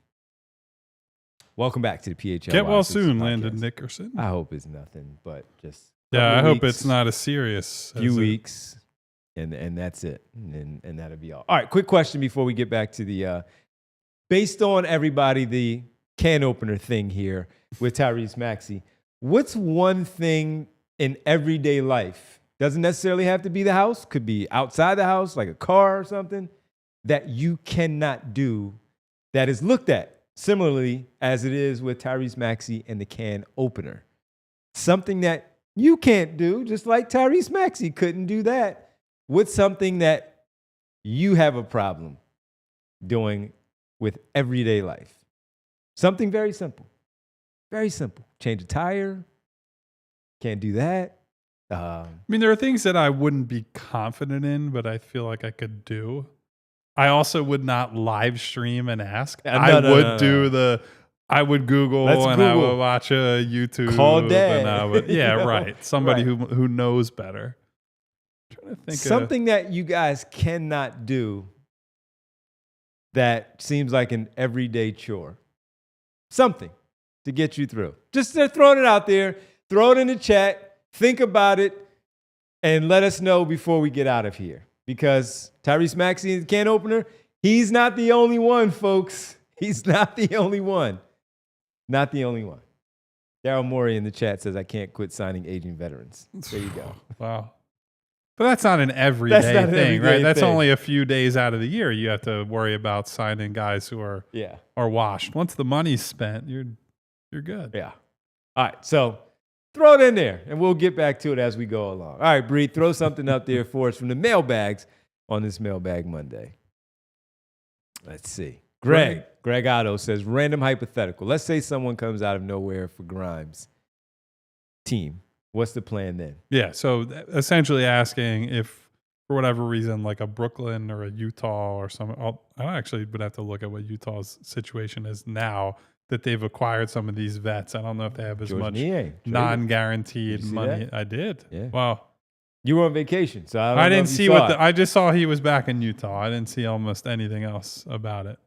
Welcome back to the PHLY. Get well soon, Landon Dickerson. I hope it's nothing, but just I hope it's not as serious. Few weeks. And that's it. And that'll be all. All right, quick question before we get back to the, based on everybody, the can opener thing here with Tyrese Maxey, what's one thing in everyday life, doesn't necessarily have to be the house, could be outside the house, like a car or something, that you cannot do that is looked at similarly as it is with Tyrese Maxey and the can opener? Something that you can't do, just like Tyrese Maxey couldn't do that. What's something that you have a problem doing with everyday life? Something very simple. Very simple. Change a tire. Can't do that. I mean, there are things that I wouldn't be confident in, but I feel like I could do. I also would not live stream and ask. I would Google I would watch a YouTube. Call Dad. And I would, right. Somebody who knows better. Trying to think something that you guys cannot do that seems like an everyday chore. Something to get you through. Just throwing it out there. Throw it in the chat. Think about it. And let us know before we get out of here. Because Tyrese Maxey is the can opener. He's not the only one, folks. He's not the only one. Not the only one. Daryl Morey in the chat says, I can't quit signing aging veterans. There you go. Wow. But that's not an everyday thing, right? That's only a few days out of the year you have to worry about signing guys who are washed. Once the money's spent, you're good. Yeah. All right, so throw it in there, and we'll get back to it as we go along. All right, Bree, throw something up there for us from the mailbags on this Mailbag Monday. Let's see. Greg Otto says, random hypothetical. Let's say someone comes out of nowhere for Grimes' team. What's the plan then? Yeah, so essentially asking if, for whatever reason, like a Brooklyn or a Utah or something, I actually would have to look at what Utah's situation is now that they've acquired some of these vets. I don't know if they have as much non-guaranteed money. That? I did. Yeah. Wow. You were on vacation, so I didn't see I just saw he was back in Utah. I didn't see almost anything else about it.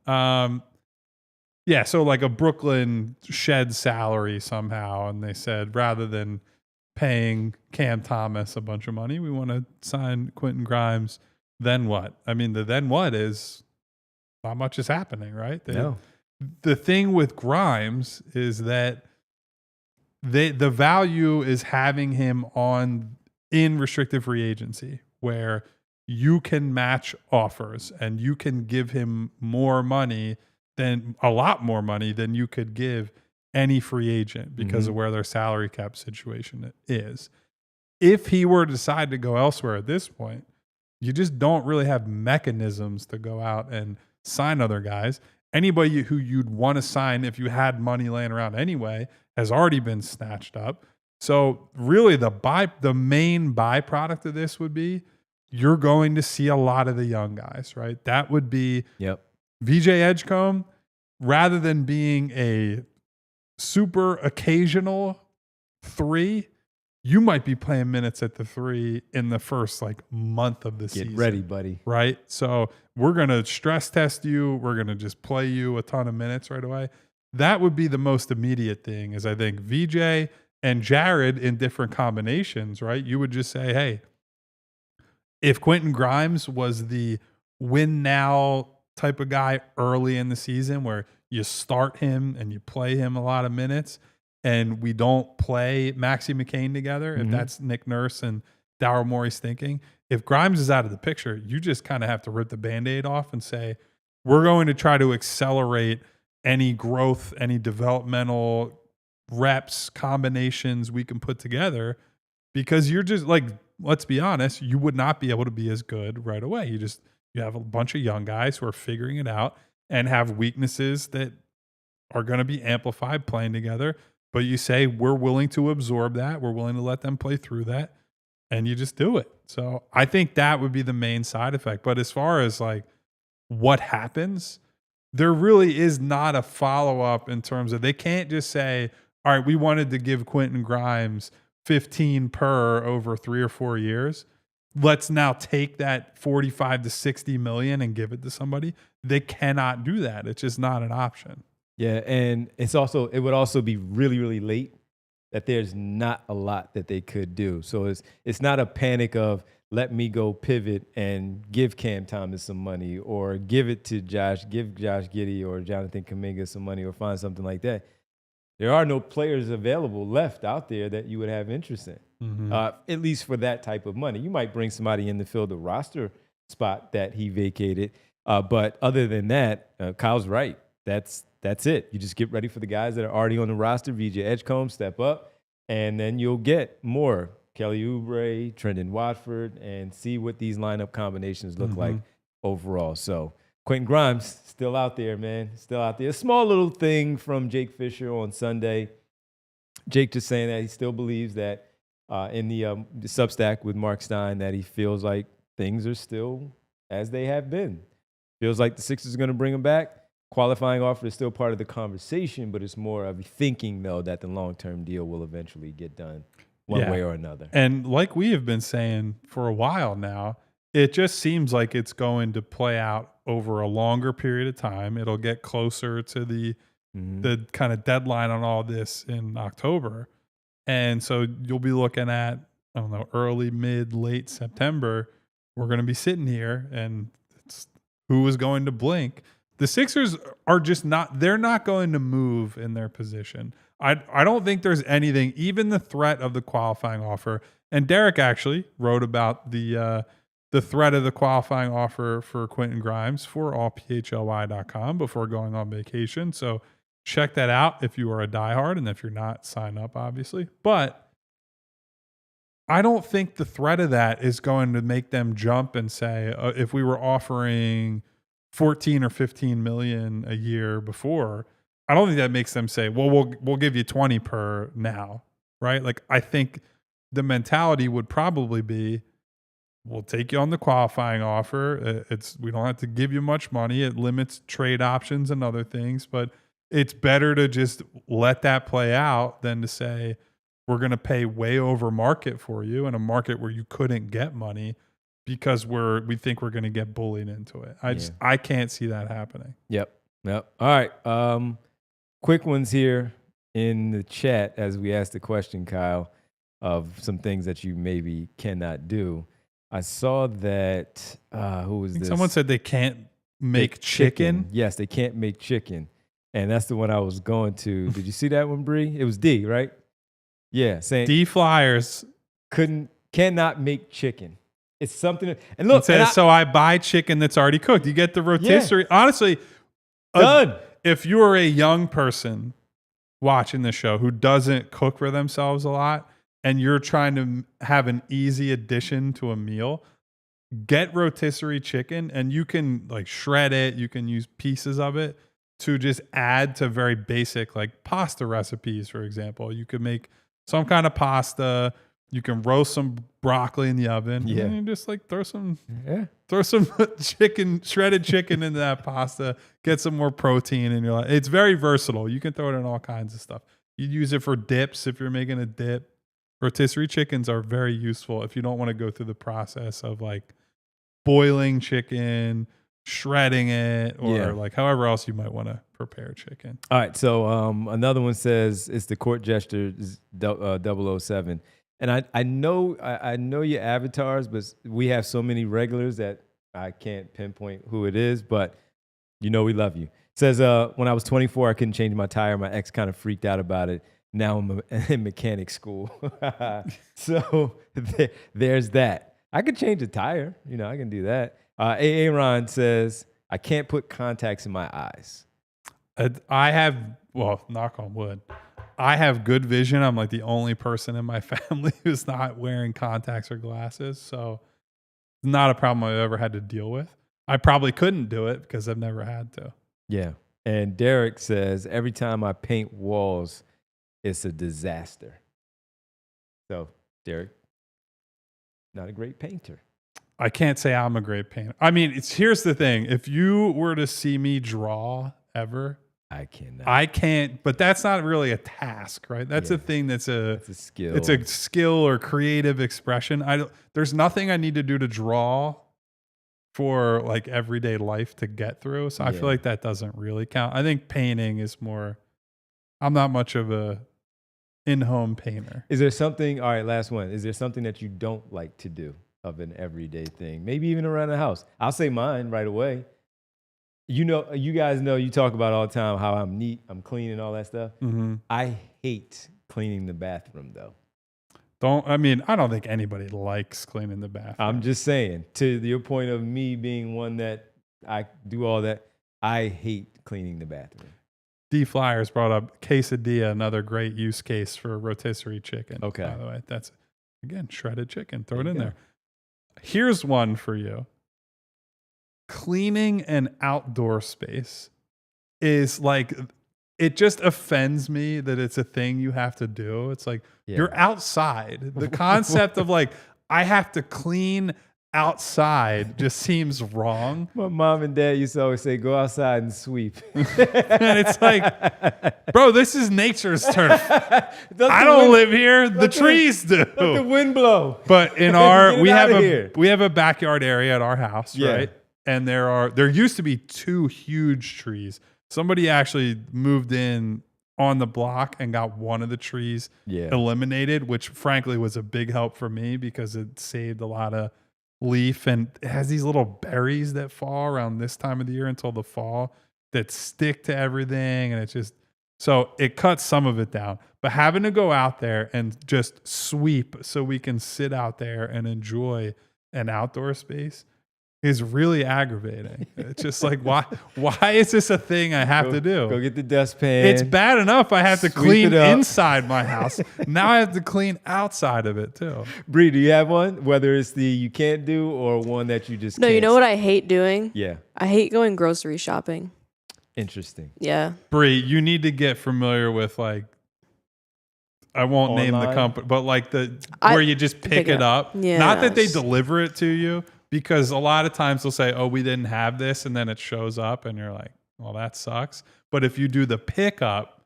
Yeah, so like a Brooklyn shed salary somehow, and they said rather than paying Cam Thomas a bunch of money, we want to sign Quentin Grimes. Then what? I mean, the then what is not much is happening, right? No. The thing with Grimes is that the value is having him in restricted free agency, where you can match offers and you can give him more money a lot more money than you could give any free agent because of where their salary cap situation is. If he were to decide to go elsewhere at this point, you just don't really have mechanisms to go out and sign other guys. Anybody who you'd want to sign if you had money laying around anyway has already been snatched up. So really the main byproduct of this would be you're going to see a lot of the young guys, right? That would be VJ Edgecombe, rather than being a super occasional 3, you might be playing minutes at the 3 in the first month of the season. Get ready, buddy. Right? So we're going to stress test you. We're going to just play you a ton of minutes right away. That would be the most immediate thing, is I think VJ and Jared in different combinations, right? You would just say, hey, if Quentin Grimes was the win now type of guy early in the season where you start him and you play him a lot of minutes, and we don't play Maxey McCain together, if that's Nick Nurse and Daryl Morey's thinking, if Grimes is out of the picture, you just kind of have to rip the Band-Aid off and say, we're going to try to accelerate any growth, any developmental reps, combinations we can put together, because you're just like, let's be honest, you would not be able to be as good right away. You have a bunch of young guys who are figuring it out and have weaknesses that are going to be amplified playing together. But you say, we're willing to absorb that. We're willing to let them play through that. And you just do it. So I think that would be the main side effect. But as far as like what happens, there really is not a follow-up in terms of, they can't just say, all right, we wanted to give Quentin Grimes 15 per over 3 or 4 years. Let's now take that 45 to 60 million and give it to somebody. They cannot do that. It's just not an option. Yeah, and it would also be really, really late, that there's not a lot that they could do. So it's not a panic of, let me go pivot and give Cam Thomas some money, or give it to Josh Giddey or Jonathan Kuminga some money, or find something like that. There are no players available left out there that you would have interest in, at least for that type of money. You might bring somebody in to fill the roster spot that he vacated. But other than that, Kyle's right. That's it. You just get ready for the guys that are already on the roster. VJ Edgecombe, step up, and then you'll get more Kelly Oubre, Trendon Watford, and see what these lineup combinations look like overall. So Quentin Grimes, still out there, man. Still out there. A small little thing from Jake Fisher on Sunday. Jake just saying that he still believes that in the Substack with Mark Stein, that he feels like things are still as they have been. Feels like the Sixers are going to bring him back. Qualifying offer is still part of the conversation, but it's more of thinking, though, that the long-term deal will eventually get done one way or another. And like we have been saying for a while now, it just seems like it's going to play out over a longer period of time. It'll get closer to the kind of deadline on all this in October. And so you'll be looking at, I don't know, early, mid, late September. We're going to be sitting here, and it's who is going to blink. The Sixers are just they're not going to move in their position. I don't think there's anything, even the threat of the qualifying offer. And Derek actually wrote about the threat of the qualifying offer for Quentin Grimes for allphly.com before going on vacation. So check that out if you are a diehard, and if you're not, sign up, obviously. But I don't think the threat of that is going to make them jump and say, if we were offering 14 or 15 million a year before, I don't think that makes them say, well, we'll give you 20 per now, right? Like, I think the mentality would probably be, we'll take you on the qualifying offer. We don't have to give you much money. It limits trade options and other things, but it's better to just let that play out than to say, we're going to pay way over market for you in a market where you couldn't get money, because we think we're going to get bullied into it. I can't see that happening. Yep. All right. Quick ones here in the chat as we asked the question, Kyle, of some things that you maybe cannot do. I saw that, who was this? Someone said they can't make chicken. Yes, they can't make chicken. And that's the one I was going to. Did you see that one, Bree? It was D, right? Yeah. Saying D Flyers cannot make chicken. It's something. And look, so I buy chicken that's already cooked. You get the rotisserie. Yeah. Honestly, done. If you are a young person watching the show who doesn't cook for themselves a lot, and you're trying to have an easy addition to a meal, get rotisserie chicken, and you can like shred it. You can use pieces of it to just add to very basic like pasta recipes, for example. You could make some kind of pasta. You can roast some broccoli in the oven. Yeah. And just like throw some chicken, shredded chicken into that pasta, get some more protein in your life. It's very versatile. You can throw it in all kinds of stuff. You use it for dips if you're making a dip. Rotisserie chickens are very useful if you don't want to go through the process of like boiling chicken, shredding it, or like however else you might want to prepare chicken. All right. So another one says it's the court gesture 007. And I know your avatars, but we have so many regulars that I can't pinpoint who it is, but we love you. It says, when I was 24, I couldn't change my tire. My ex kind of freaked out about it. Now I'm in mechanic school. So there's that. I could change the tire. I can do that. Aaron says, I can't put contacts in my eyes. I have, well, knock on wood, I have good vision. I'm like the only person in my family who's not wearing contacts or glasses. So not a problem I've ever had to deal with. I probably couldn't do it because I've never had to. Yeah. And Derek says, every time I paint walls, it's a disaster. So, Derek, not a great painter. I can't say I'm a great painter. I mean, here's the thing. If you were to see me draw ever, I cannot. I can't, but that's not really a task, right? That's a thing that's a skill. It's a skill or creative expression. There's nothing I need to do to draw for like everyday life to get through. So I feel like that doesn't really count. I think painting is more, I'm not much of a in-home painter. Is there something, all right, last one. Is there something that you don't like to do of an everyday thing? Maybe even around the house. I'll say mine right away. You know, you guys know, you talk about all the time how I'm neat, I'm clean and all that stuff. Mm-hmm. I hate cleaning the bathroom though. I don't think anybody likes cleaning the bathroom. I'm just saying, to your point of me being one that I do all that, I hate cleaning the bathroom. D Flyers brought up quesadilla, another great use case for rotisserie chicken. Okay. By the way, that's, again, shredded chicken. Throw it in there. Here's one for you. Cleaning an outdoor space is like, it just offends me that it's a thing you have to do. It's like, you're outside. The concept of like, I have to clean outside just seems wrong. My mom and dad used to always say, go outside and sweep. And it's like, bro, this is nature's turf. I don't live here. The trees do. Let the wind blow. But in our, we have a backyard area at our house, right? And there used to be 2 huge trees. Somebody actually moved in on the block and got one of the trees eliminated, which frankly was a big help for me because it saved a lot of leaf, and it has these little berries that fall around this time of the year until the fall that stick to everything, and so it cuts some of it down. But having to go out there and just sweep so we can sit out there and enjoy an outdoor space is really aggravating. It's just like, why is this a thing I have to do? Go get the dustpan. It's bad enough I have to clean inside my house. Now I have to clean outside of it too. Bree, do you have one? Whether it's the you can't do or one that you just can't? You know what I hate doing? Yeah. I hate going grocery shopping. Interesting. Yeah. Bree, you need to get familiar with like, I won't name the company, but like where you just pick it up. Yeah. Not that they deliver it to you, because a lot of times they'll say, oh, we didn't have this, and then it shows up and you're like, well, that sucks. But if you do the pickup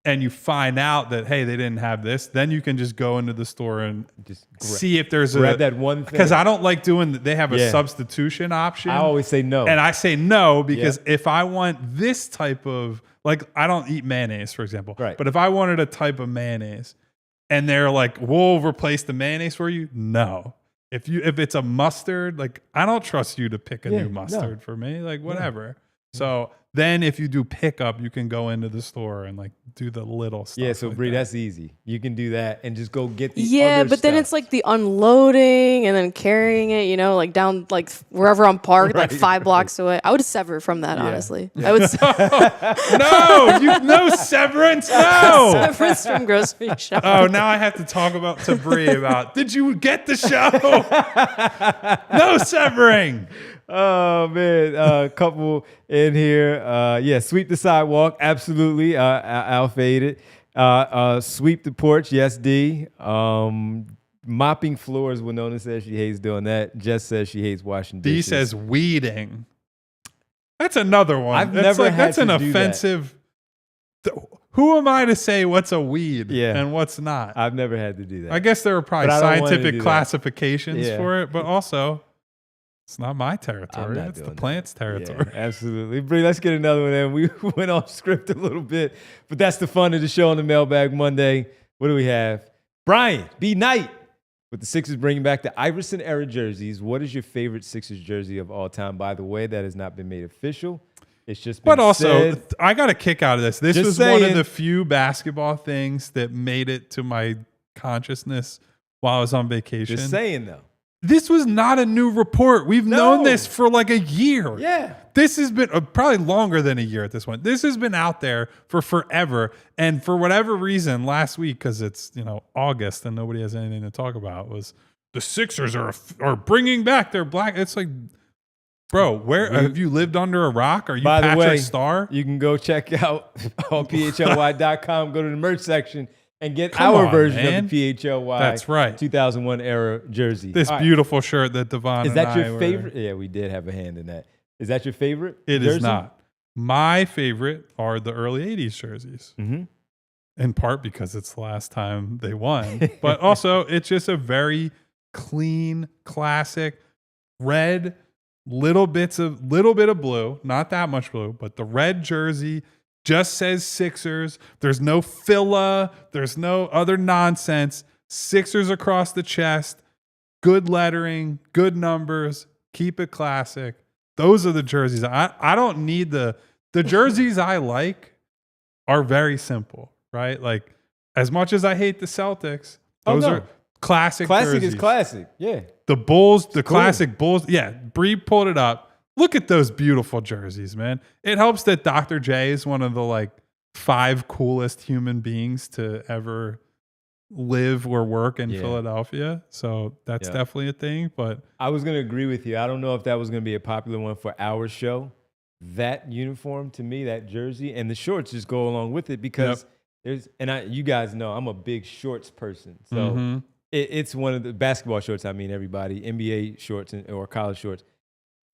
and you find out that, hey, they didn't have this, then you can just go into the store and just see if there's grab that one thing. Because I don't like they have a substitution option. I always say no. And I say no because if I want this type of, like, I don't eat mayonnaise, for example. Right. But if I wanted a type of mayonnaise and they're like, we'll replace the mayonnaise for you, no. If it's a mustard, like, I don't trust you to pick a new mustard for me. Like, whatever. So then if you do pickup, you can go into the store and like do the little stuff. Yeah, so like Bree, that. that's easy. You can do that and just go get the but then stuff. it's like the unloading and then carrying it, you know, like down like wherever I'm parked, like 5 blocks away. I would sever from that, honestly. I would no severance, no. severance from grocery shopping. Oh, now I have to talk to Bree about, did you get the show? No severing. Oh man, a couple in here. Sweep the sidewalk, absolutely. I'll fade it. Sweep the porch, yes, D. Mopping floors, Winona says she hates doing that. Jess says she hates washing dishes. D says weeding. That's another one. I've never had that's to an do offensive. Who am I to say what's a weed and what's not? I've never had to do that. I guess there are probably scientific classifications for it, but also it's not my territory. It's the plant's territory. Yeah, absolutely. Bree, let's get another one in. We went off script a little bit, but that's the fun of the show on the Mailbag Monday. What do we have? Brian B. Knight with the Sixers bringing back the Iverson era jerseys. What is your favorite Sixers jersey of all time? By the way, that has not been made official. It's just been said. I got a kick out of this. This was one of the few basketball things that made it to my consciousness while I was on vacation. Just saying, though. this was not a new report. We've known this for like a year. Yeah. This has been probably longer than a year at this point. This has been out there for forever. And for whatever reason, last week, because it's August and nobody has anything to talk about, was the Sixers are bringing back their black. It's like, bro, where have you lived under a rock? Are you By the Patrick way, Star? You can go check out allphly.com, go to the merch section, and get our version of the PHLY. That's right. 2001 era jersey. This beautiful shirt that Devon Is and that I your were- favorite? Yeah, we did have a hand in that. Is that your favorite? It jersey? is not. My favorite are the early 80s jerseys. Mm-hmm. In part because it's the last time they won, but also it's just a very clean, classic red, little bit of blue, not that much blue, but the red jersey just says Sixers. There's no filla, there's no other nonsense. Sixers across the chest, good lettering, good numbers, keep it classic. Those are the jerseys. I don't need the jerseys I like are very simple, right? Like, as much as I hate the Celtics, those are classic Classic jerseys. is classic. Yeah. The Bulls, the classic Bulls. Yeah, Bree pulled it up. Look at those beautiful jerseys, man. It helps that Dr. J is one of the like 5 coolest human beings to ever live or work in Philadelphia. So that's definitely a thing. But I was going to agree with you. I don't know if that was going to be a popular one for our show. That uniform, to me, that jersey, and the shorts just go along with it because you guys know I'm a big shorts person. So it's one of the basketball shorts. I mean, everybody, NBA shorts or college shorts.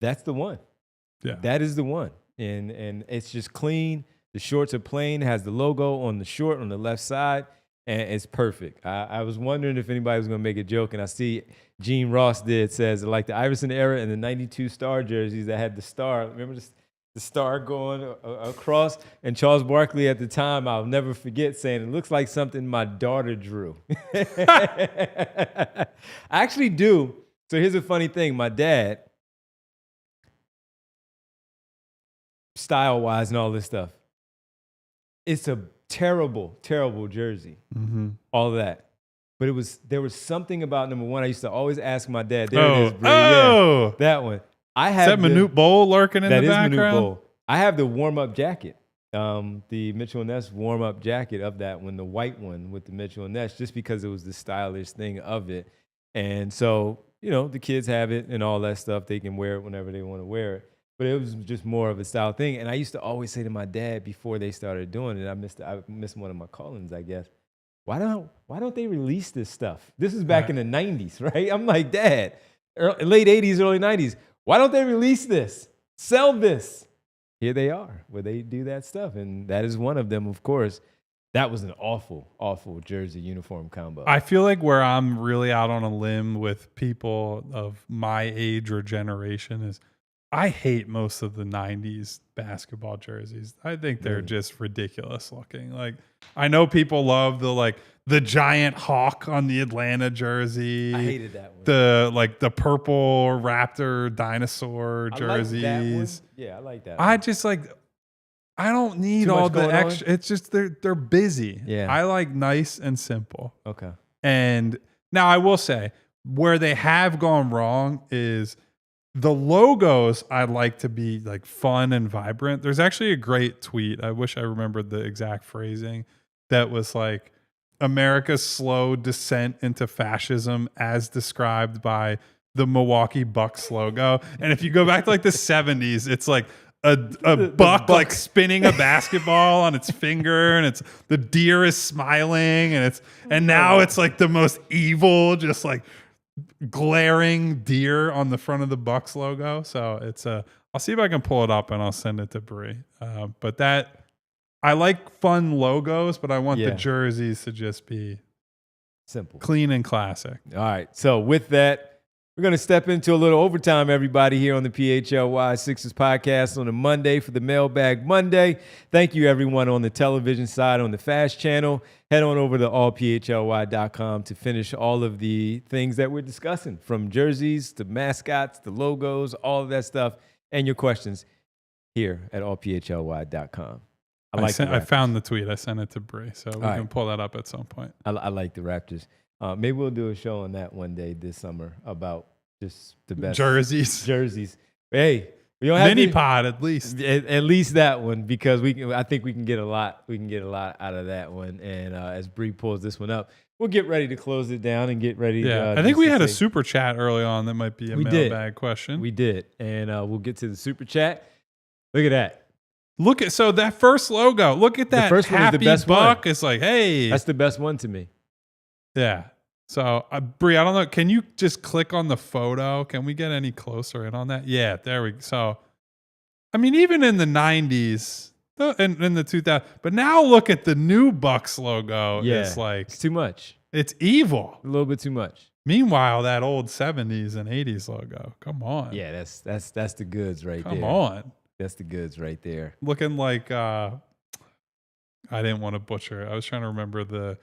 That's the one. Yeah. That is the one. And it's just clean. The shorts are plain, has the logo on the short on the left side, and it's perfect. I was wondering if anybody was going to make a joke, and I see Gene Ross says, like the Iverson era and the 92 star jerseys that had the star. Remember the star going across? And Charles Barkley at the time, I'll never forget, saying, it looks like something my daughter drew. I actually do. So here's a funny thing. My dad, style-wise and all this stuff, it's a terrible, terrible jersey. All of that. But there was something about number one. I used to always ask my dad. There it is, Bree. Yeah, that one. I have is that Manute Bol lurking in the background? Manute Bol. I have the warm-up jacket, the Mitchell & Ness warm-up jacket of that one, the white one with the Mitchell & Ness, just because it was the stylish thing of it. And so, the kids have it and all that stuff. They can wear it whenever they want to wear it. But it was just more of a style thing. And I used to always say to my dad before they started doing it, I missed one of my call-ins, I guess. Why don't they release this stuff? This is back in the 90s, right? I'm like, Dad, late 80s, early 90s. Why don't they release this? Sell this. Here they are, where they do that stuff. And that is one of them, of course. That was an awful, awful jersey uniform combo. I feel like where I'm really out on a limb with people of my age or generation is I hate most of the 90s basketball jerseys. I think they're just ridiculous looking. Like, I know people love the giant hawk on the Atlanta jersey. I hated that one. The purple raptor dinosaur jerseys. I like that one. Yeah, I like that. I just I don't need all the extra. It's just they're busy. Yeah. I like nice and simple. Okay. And now I will say where they have gone wrong is the logos I'd like to be like fun and vibrant. There's actually a great tweet. I wish I remembered the exact phrasing that was like America's slow descent into fascism as described by the Milwaukee Bucks logo. And if you go back to like the 70s, it's like a buck like spinning a basketball on its finger, and it's the deer is smiling, and now it's like the most evil, just like glaring deer on the front of the Bucks logo. So I'll see if I can pull it up and I'll send it to Bree. But I like fun logos, but I want the jerseys to just be simple, clean, and classic. All right. So with that, we're going to step into a little overtime, everybody, here on the PHLY Sixers podcast on a Monday for the Mailbag Monday. Thank you, everyone, on the television side, on the Fast Channel. Head on over to allphly.com to finish all of the things that we're discussing, from jerseys to mascots to logos, all of that stuff, and your questions here at allphly.com. I found the tweet. I sent it to Bree, so we can pull that up at some point. I like the Raptors. Maybe we'll do a show on that one day this summer about Just the best jerseys. Hey, we don't have mini pod at least. At least that one, because I think we can get a lot. We can get a lot out of that one. And as Bree pulls this one up, we'll get ready to close it down and get ready. Yeah, I think we had a super chat early on that might be a mailbag question. We did, and we'll get to the super chat. Look at that. So that first logo. Look at that. The first happy one is the best buck. It's like, hey, that's the best one to me. Yeah. So, Bree, I don't know. Can you just click on the photo? Can we get any closer in on that? Yeah, there we go. So, I mean, even in the 90s, in the 2000s, but now look at the new Bucks logo. Yeah, it's like it's too much. It's evil. A little bit too much. Meanwhile, that old 70s and 80s logo. Come on. Yeah, that's the goods right there. Come on. That's the goods right there. Looking like I didn't want to butcher it. I was trying to remember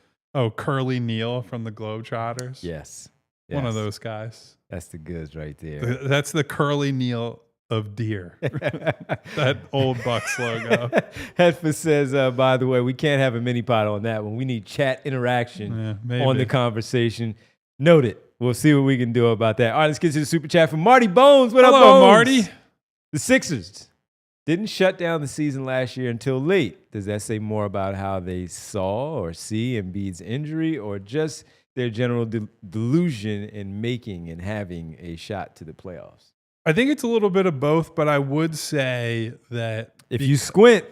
Curly Neal from the Globetrotters. Yes. One of those guys. That's the goods right there. That's the Curly Neal of deer. That old Bucks logo. Hetfa says, by the way, we can't have a mini pod on that one. We need chat interaction on the conversation. Note it. We'll see what we can do about that. All right, let's get to the super chat from Marty Bones. What up, Bones? Marty. The Sixers didn't shut down the season last year until late. Does that say more about how they saw or see Embiid's injury, or just their general delusion in making and having a shot to the playoffs? I think it's a little bit of both, but I would say that if you squint,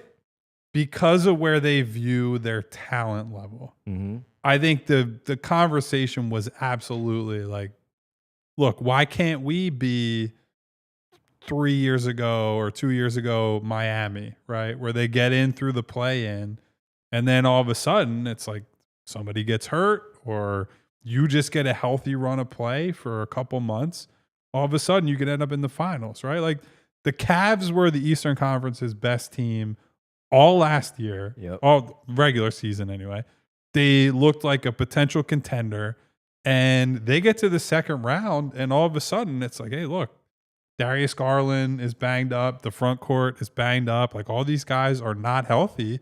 because of where they view their talent level, I think the conversation was absolutely like, look, why can't we be 3 years ago or 2 years ago Miami, right? Where they get in through the play-in, and then all of a sudden it's like somebody gets hurt or you just get a healthy run of play for a couple months. All of a sudden you could end up in the finals, right? Like the Cavs were the Eastern Conference's best team all last year, all regular season anyway. They looked like a potential contender, and they get to the second round, and all of a sudden it's like, hey, look, Darius Garland is banged up. The front court is banged up. Like all these guys are not healthy.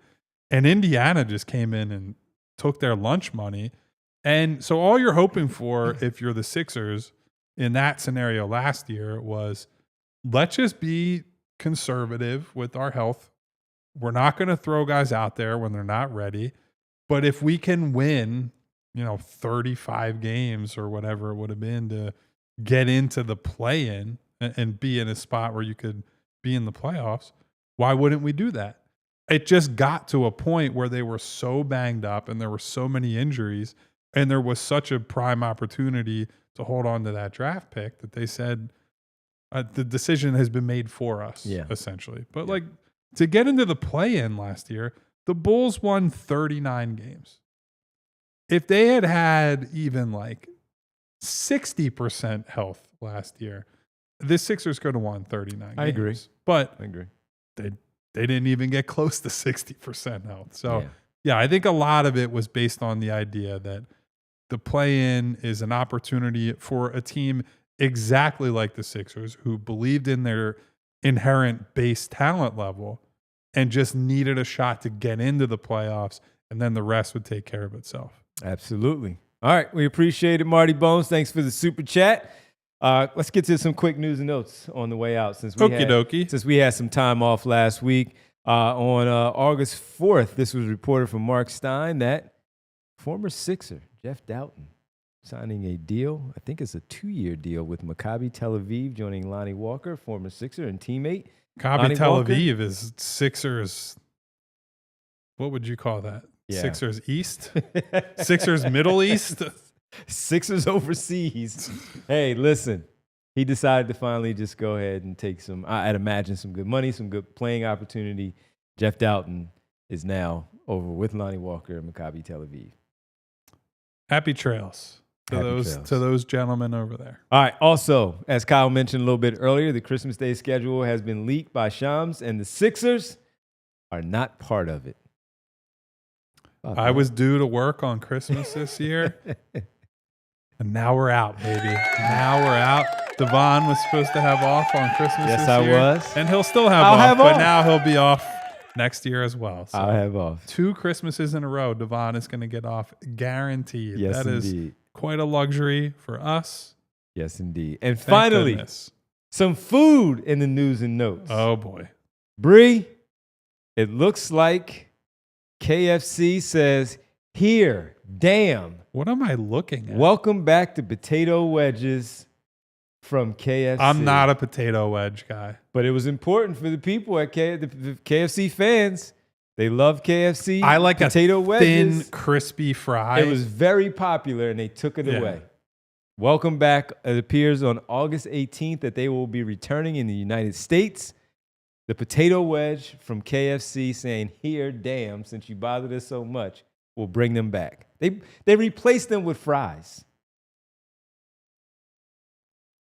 And Indiana just came in and took their lunch money. And so all you're hoping for if you're the Sixers in that scenario last year was, let's just be conservative with our health. We're not going to throw guys out there when they're not ready. But if we can win, 35 games or whatever it would have been to get into the play-in and be in a spot where you could be in the playoffs, why wouldn't we do that? It just got to a point where they were so banged up and there were so many injuries and there was such a prime opportunity to hold on to that draft pick that they said the decision has been made for us, essentially. But to get into the play-in last year, the Bulls won 39 games. If they had even 60% health last year, the Sixers could have won 39 games. I agree. But I agree. They didn't even get close to 60% health. So, I think a lot of it was based on the idea that the play-in is an opportunity for a team exactly like the Sixers who believed in their inherent base talent level and just needed a shot to get into the playoffs, and then the rest would take care of itself. Absolutely. All right. We appreciate it, Marty Bones. Thanks for the super chat. Let's get to some quick news and notes on the way out. Since we had some time off last week, on August 4th, this was reported from Mark Stein that former Sixer Jeff Doughton signing a deal. I think it's a 2-year deal with Maccabi Tel Aviv, joining Lonnie Walker, former Sixer and teammate. Maccabi Tel Aviv is Sixers. What would you call that? Yeah. Sixers East? Sixers Middle East? Sixers overseas. Hey, listen, he decided to finally just go ahead and take I'd imagine some good money, some good playing opportunity. Jeff Doughton is now over with Lonnie Walker and Maccabi Tel Aviv. Happy trails to those gentlemen over there. All right. Also, as Kyle mentioned a little bit earlier, the Christmas Day schedule has been leaked by Shams, and the Sixers are not part of it. I was due to work on Christmas this year. And now we're out, baby. Now we're out. Devon was supposed to have off on Christmas this year. Yes, I was. And he'll still have off, but now he'll be off next year as well. So I'll have off. 2 Christmases in a row, Devon is going to get off guaranteed. Yes, that is indeed. Quite a luxury for us Yes, indeed. And Thank finally, goodness. some food in the news and notes. Oh boy. Bree, it looks like KFC says, here, damn. What am I looking at? Welcome back to potato wedges from KFC. I'm not a potato wedge guy. But it was important for the people at the KFC fans. They love KFC. I like potato a wedges. thin, crispy fry. It was very popular, and they took it away. Welcome back. It appears on August 18th that they will be returning in the United States. The potato wedge from KFC saying, here, damn, since you bothered us so much, we'll bring them back. They replaced them with fries.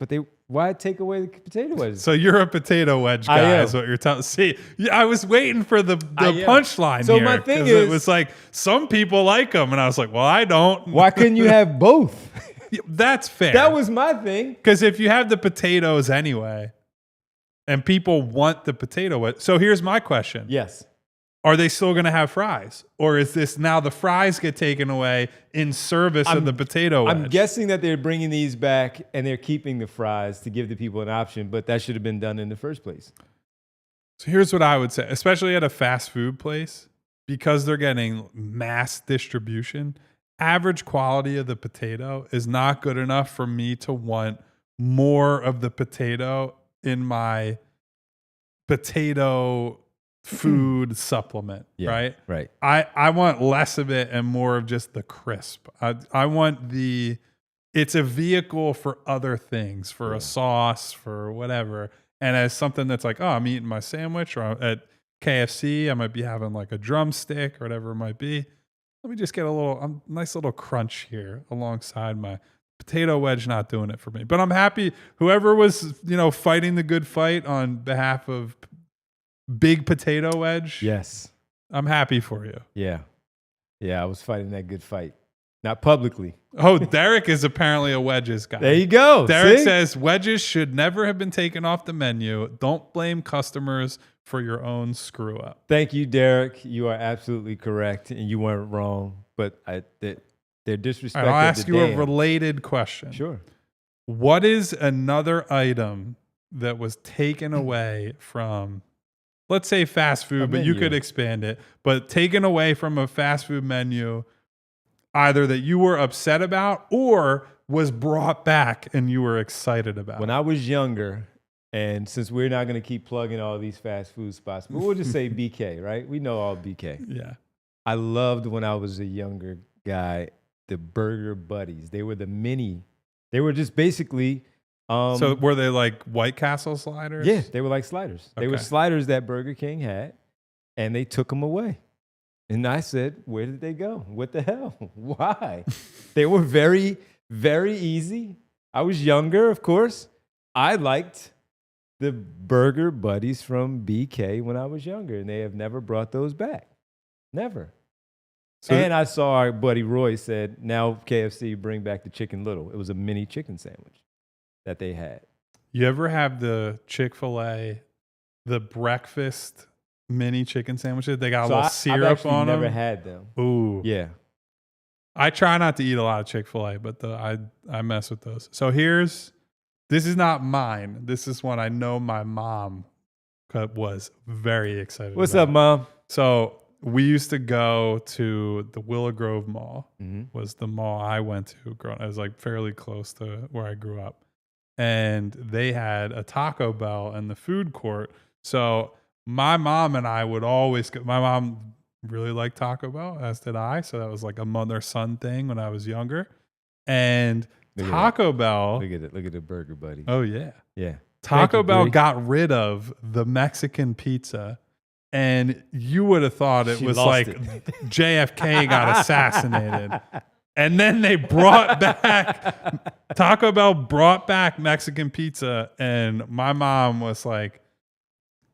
But why take away the potato wedges? So you're a potato wedge guy, is what you're telling. See, I was waiting for the punchline so here. My thing is, it was like some people like them, and I was like, well, I don't. Why couldn't you have both? That's fair. That was my thing. Because if you have the potatoes anyway, and people want the potato wedge, so here's my question: Yes. Are they still going to have fries? Or is this now the fries get taken away in service of the potato wedge? I'm guessing that they're bringing these back and they're keeping the fries to give the people an option, but that should have been done in the first place. So here's what I would say, especially at a fast food place, because they're getting mass distribution, average quality of the potato is not good enough for me to want more of the potato in my potato food supplement, right? Right. I want less of it and more of just the crisp. I want it's a vehicle for other things, for a sauce, for whatever. And as something that's like, oh, I'm eating my sandwich, or at KFC, I might be having like a drumstick or whatever it might be. Let me just get a nice little crunch here alongside my potato wedge. Not doing it for me, but I'm happy. Whoever was, fighting the good fight on behalf of big potato wedge. Yes. I'm happy for you. Yeah. Yeah, I was fighting that good fight. Not publicly. Oh, Derek is apparently a wedges guy. There you go. Derek See? says wedges should never have been taken off the menu. Don't blame customers for your own screw up. Thank you, Derek. You are absolutely correct, and you weren't wrong. But they're disrespectful. Right, I'll ask you a related question. Sure. What is another item that was taken away from, let's say, fast food, but you could expand it, but taken away from a fast food menu, either that you were upset about or was brought back and you were excited about? When I was younger, and since we're not going to keep plugging all these fast food spots, but we'll just say BK, right? We know all BK. Yeah. I loved when I was a younger guy, the Burger Buddies. They were they were just basically... so were they like White Castle sliders? Yeah, they were like sliders. They were Okay. sliders that Burger King had, and they took them away. And I said, where did they go? What the hell? Why? They were very, very easy. I was younger, of course. I liked the Burger Buddies from BK when I was younger, and they have never brought those back. Never. And I saw our buddy Roy said, now KFC bring back the Chicken Little. It was a mini chicken sandwich that they had. You ever have the Chick-fil-A, the breakfast mini chicken sandwiches? They got a little syrup on them. I've never had them. Ooh. Yeah. I try not to eat a lot of Chick-fil-A, but I mess with those. So this is not mine. This is one I know my mom was very excited What's about. up, Mom? So we used to go to the Willow Grove Mall, was the mall I went to growing up. It was like fairly close to where I grew up. And they had a Taco Bell in the food court. So my mom and I would always go. My mom really liked Taco Bell, as did I. So that was like a mother-son thing when I was younger. And Taco Bell. Look at the Burger Buddies. Oh, yeah. Yeah. Taco Bell got rid of the Mexican pizza. And you would have thought it was like JFK got assassinated. And then they brought back, Taco Bell brought back Mexican pizza. And my mom was like,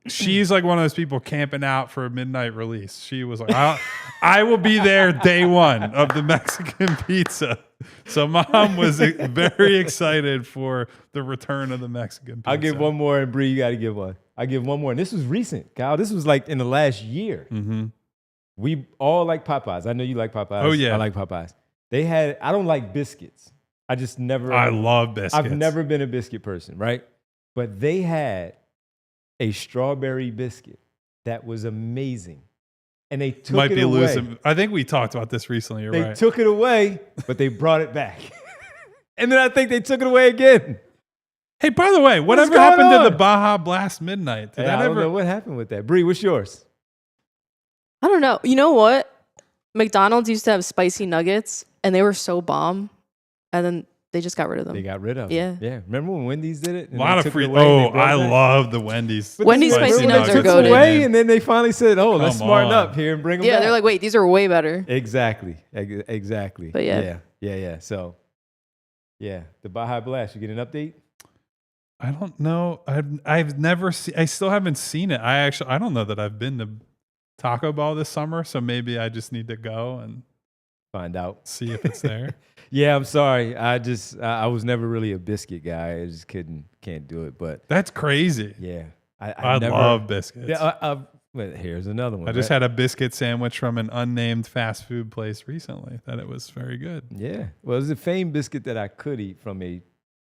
she's like one of those people camping out for a midnight release. She was like, I will be there day one of the Mexican pizza. So mom was very excited for the return of the Mexican pizza. I'll give one more, and Bree, you got to give one. I give one more. And this was recent, Kyle. This was like in the last year. Mm-hmm. We all like Popeyes. I know you like Popeyes. Oh, yeah. I like Popeyes. They had, I don't like biscuits. I just never. I love biscuits. I've never been a biscuit person, right? But they had a strawberry biscuit that was amazing. And they took Might it be away. losing. I think we talked about this recently. You're They right. took it away, but they brought it back. And then I think they took it away again. Hey, by the way, whatever going happened on? to the Baja Blast Midnight? Did Hey, that I don't ever? know what happened with that. Bree, what's yours? I don't know. You know what? McDonald's used to have spicy nuggets, and they were so bomb, and then they just got rid of them. They got rid of Yeah. it. Yeah. Remember when Wendy's did it? A And lot they of took free. it away and they Oh, brought I it back? love the Wendy's. But Wendy's this is- spicy remember nugs they are took it goated. away, and then they finally said, "Oh, let's Come smarten on. up here and bring them Yeah, back." they're like, wait, these are way better. Exactly. Exactly. But yeah. Yeah. So, yeah, the Baja Blast. You get an update? I don't know. I've never seen. I still haven't seen it. I don't know that I've been to Taco Bell this summer. So maybe I just need to go and Find out. see if it's there. Yeah, I'm sorry. I was never really a biscuit guy. I just can't do it. But That's crazy. yeah, I never, love biscuits. Yeah, but here's another one. I just right? had a biscuit sandwich from an unnamed fast food place recently. That it was very good. Yeah. Well, it was a famed biscuit that I could eat from a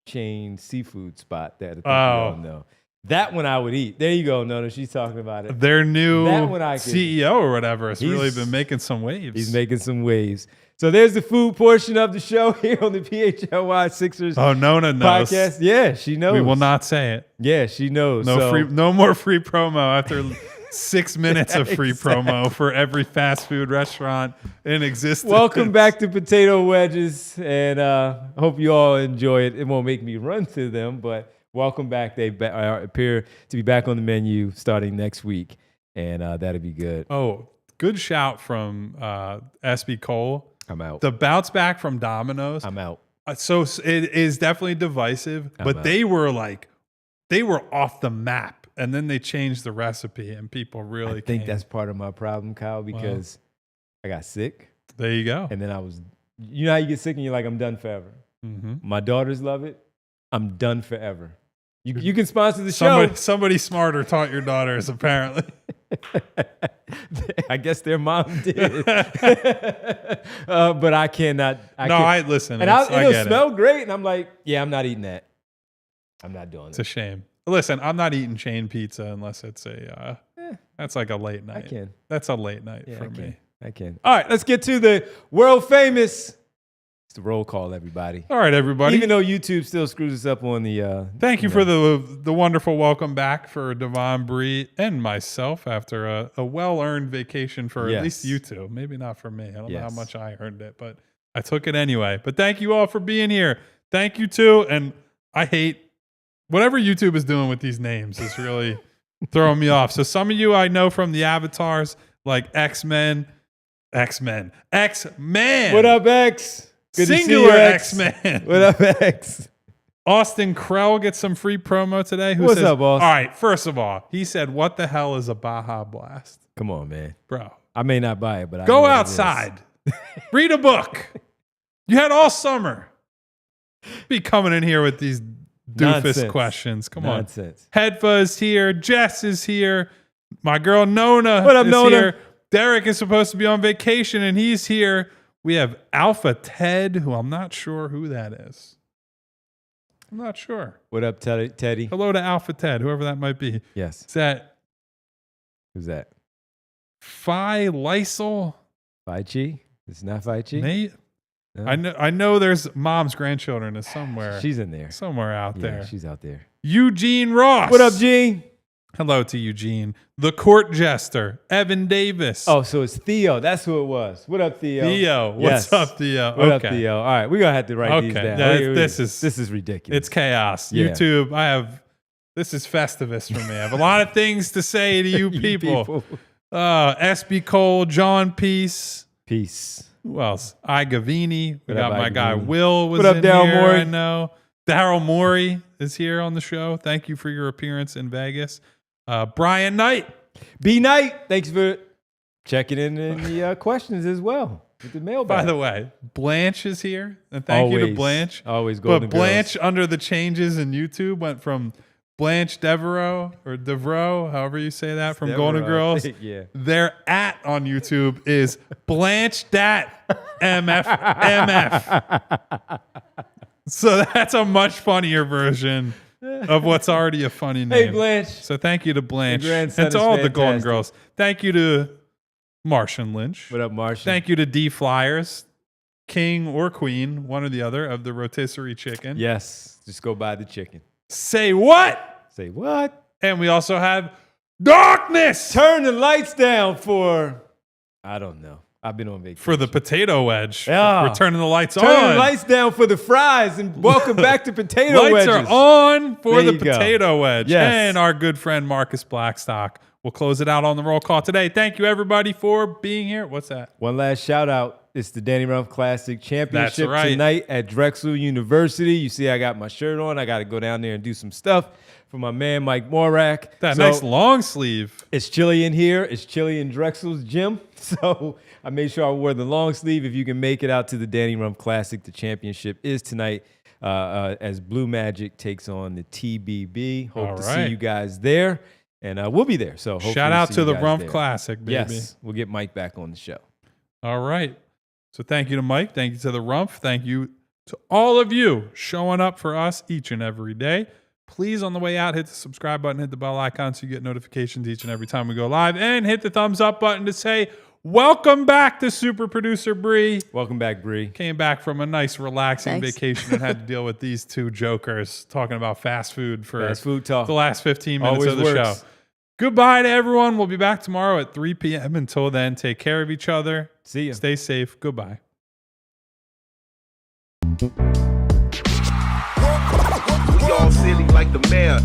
chain seafood spot that I think we Oh. all know. That one I would eat. There you go. No, she's talking about it. Their new That one I could- CEO or whatever has really He's- been making some waves. He's making some waves. So there's the food portion of the show here on the PHLY Sixers Nona knows. podcast. Yeah, she knows. We will not say it. Yeah, she knows. No more free promo after 6 minutes of free Exactly. promo for every fast food restaurant in existence. Welcome back to Potato Wedges, and hope you all enjoy it. It won't make me run to them, but welcome back. They appear to be back on the menu starting next week, and that'll be good. Oh, good shout from SB Cole. I'm out. The bounce back from Domino's. I'm out. So it is definitely divisive, but out. they were off the map, and then they changed the recipe, and people really I think came. that's part of my problem, Kyle, because I got sick, There you go. and then you know how you get sick and you're like, I'm done forever. Mm-hmm. My daughters love it. I'm done forever. You can sponsor the show. Somebody smarter taught your daughters, apparently. I guess their mom did. But I cannot. Listen. And I it'll get smell great. And I'm like, yeah, I'm not eating that. I'm not doing It's it. a shame. Listen, I'm not eating chain pizza unless it's that's like a late night. I can. That's a late night Yeah, for me. I can. All right, let's get to the world famous. It's the roll call, everybody. All right, everybody. Even though YouTube still screws us up on the. Thank you for the wonderful welcome back for Devon, Bree, and myself after a well-earned vacation for Yes. at least you two. Maybe not for me. I don't know how Yes. much I earned it, but I took it anyway. But thank you all for being here. Thank you too. And I hate whatever YouTube is doing with these names is really throwing me off. So some of you I know from the avatars like X-Men. What up, X? Good to see Singular you, X. X-Men. What up, X? Austin Krell gets some free promo today. What's up, Austin? All right, first of all, he said, what the hell is a Baja Blast? Come on, man. Bro, I may not buy it, but I know go what it is. outside. Read a book. You had all summer. Be coming in here with these doofus Nonsense. questions. Come Nonsense. on. Headfuzz here. Jess is here. My girl Nona What up, is Nona? here. Derek is supposed to be on vacation, and he's here. We have Alpha Ted, who I'm not sure who that is. I'm not sure. What up, Teddy? Hello to Alpha Ted, whoever that might be. Yes. Is that Who's that? Phi Lysol? Phi Chi? It's not Phi Chi? Nate? No. I know there's mom's grandchildren is somewhere. She's in there. somewhere out Yeah, there. she's out there. Eugene Ross. What up, Gene? Hello to Eugene. The court jester, Evan Davis. Oh, so it's Theo. That's who it was. What up, Theo? Theo. What's Yes. up, Theo? What up, Theo? All right, we're going to have to write these Okay. down. Yeah, Wait. this is ridiculous. It's chaos. Yeah. YouTube, this is Festivus for me. I have a lot of things to say to you people. SB Cole, John Peace. Peace. Who else? I Gavini. We What up, got my I guy Gavini? Will was What up, in Daryl here, Morey? I know. Daryl Morey is here on the show. Thank you for your appearance in Vegas. Brian Knight. B Knight, thanks for checking in the questions as well with the mailbag. By the way, Blanche is here. And thank you to Always. Blanche. Always golden But Blanche, under the changes in YouTube, went from Blanche Devereaux or Devereaux, however you say that, from Devereaux, Golden I Girls. think, yeah. Their on YouTube is Blanche Dat MF. So that's a much funnier version of what's already a funny name. Hey, Blanche. So thank you to Blanche Your grandson and to is all the Golden fantastic. Girls. Thank you to Martian Lynch. What up, Martian? Thank you to D Flyers, king or queen, one or the other, of the rotisserie chicken. Yes. Just go buy the chicken. Say what? Say what? And we also have darkness Turn the lights down for, I don't know. I've been on vacation. for the potato wedge. Yeah. We're turning the lights Turn on. the lights down for the fries and welcome back to potato Lights wedges. are on for There the you go. potato wedge. Yes. And our good friend Marcus Blackstock will close it out on the roll call today. Thank you, everybody, for being here. What's that? One last shout out. It's the Danny Rumpf Classic Championship That's right. tonight at Drexel University. You see, I got my shirt on. I got to go down there and do some stuff for my man, Mike Morak. That So, nice long sleeve. It's chilly in here. It's chilly in Drexel's gym. So I made sure I wore the long sleeve. If you can make it out to the Danny Rumpf Classic, the championship is tonight as Blue Magic takes on the TBB. Hope All to right. see you guys there. And we'll be there. So hopefully Shout out see to you the guys Rumpf there. Classic, baby. Yes, we'll get Mike back on the show. All right. So thank you to Mike. Thank you to the Rumpf. Thank you to all of you showing up for us each and every day. Please, on the way out, hit the subscribe button, hit the bell icon so you get notifications each and every time we go live, and hit the thumbs up button to say, welcome back to Super Producer Bree. Welcome back, Bree. Came back from a nice, relaxing Thanks. vacation and had to deal with these two jokers talking about fast food for Fast food talk. the last 15 minutes Always of the works. show. Goodbye to everyone. We'll be back tomorrow at 3 p.m. Until then, take care of each other. See ya. Stay safe. Goodbye. We all silly like the mayor.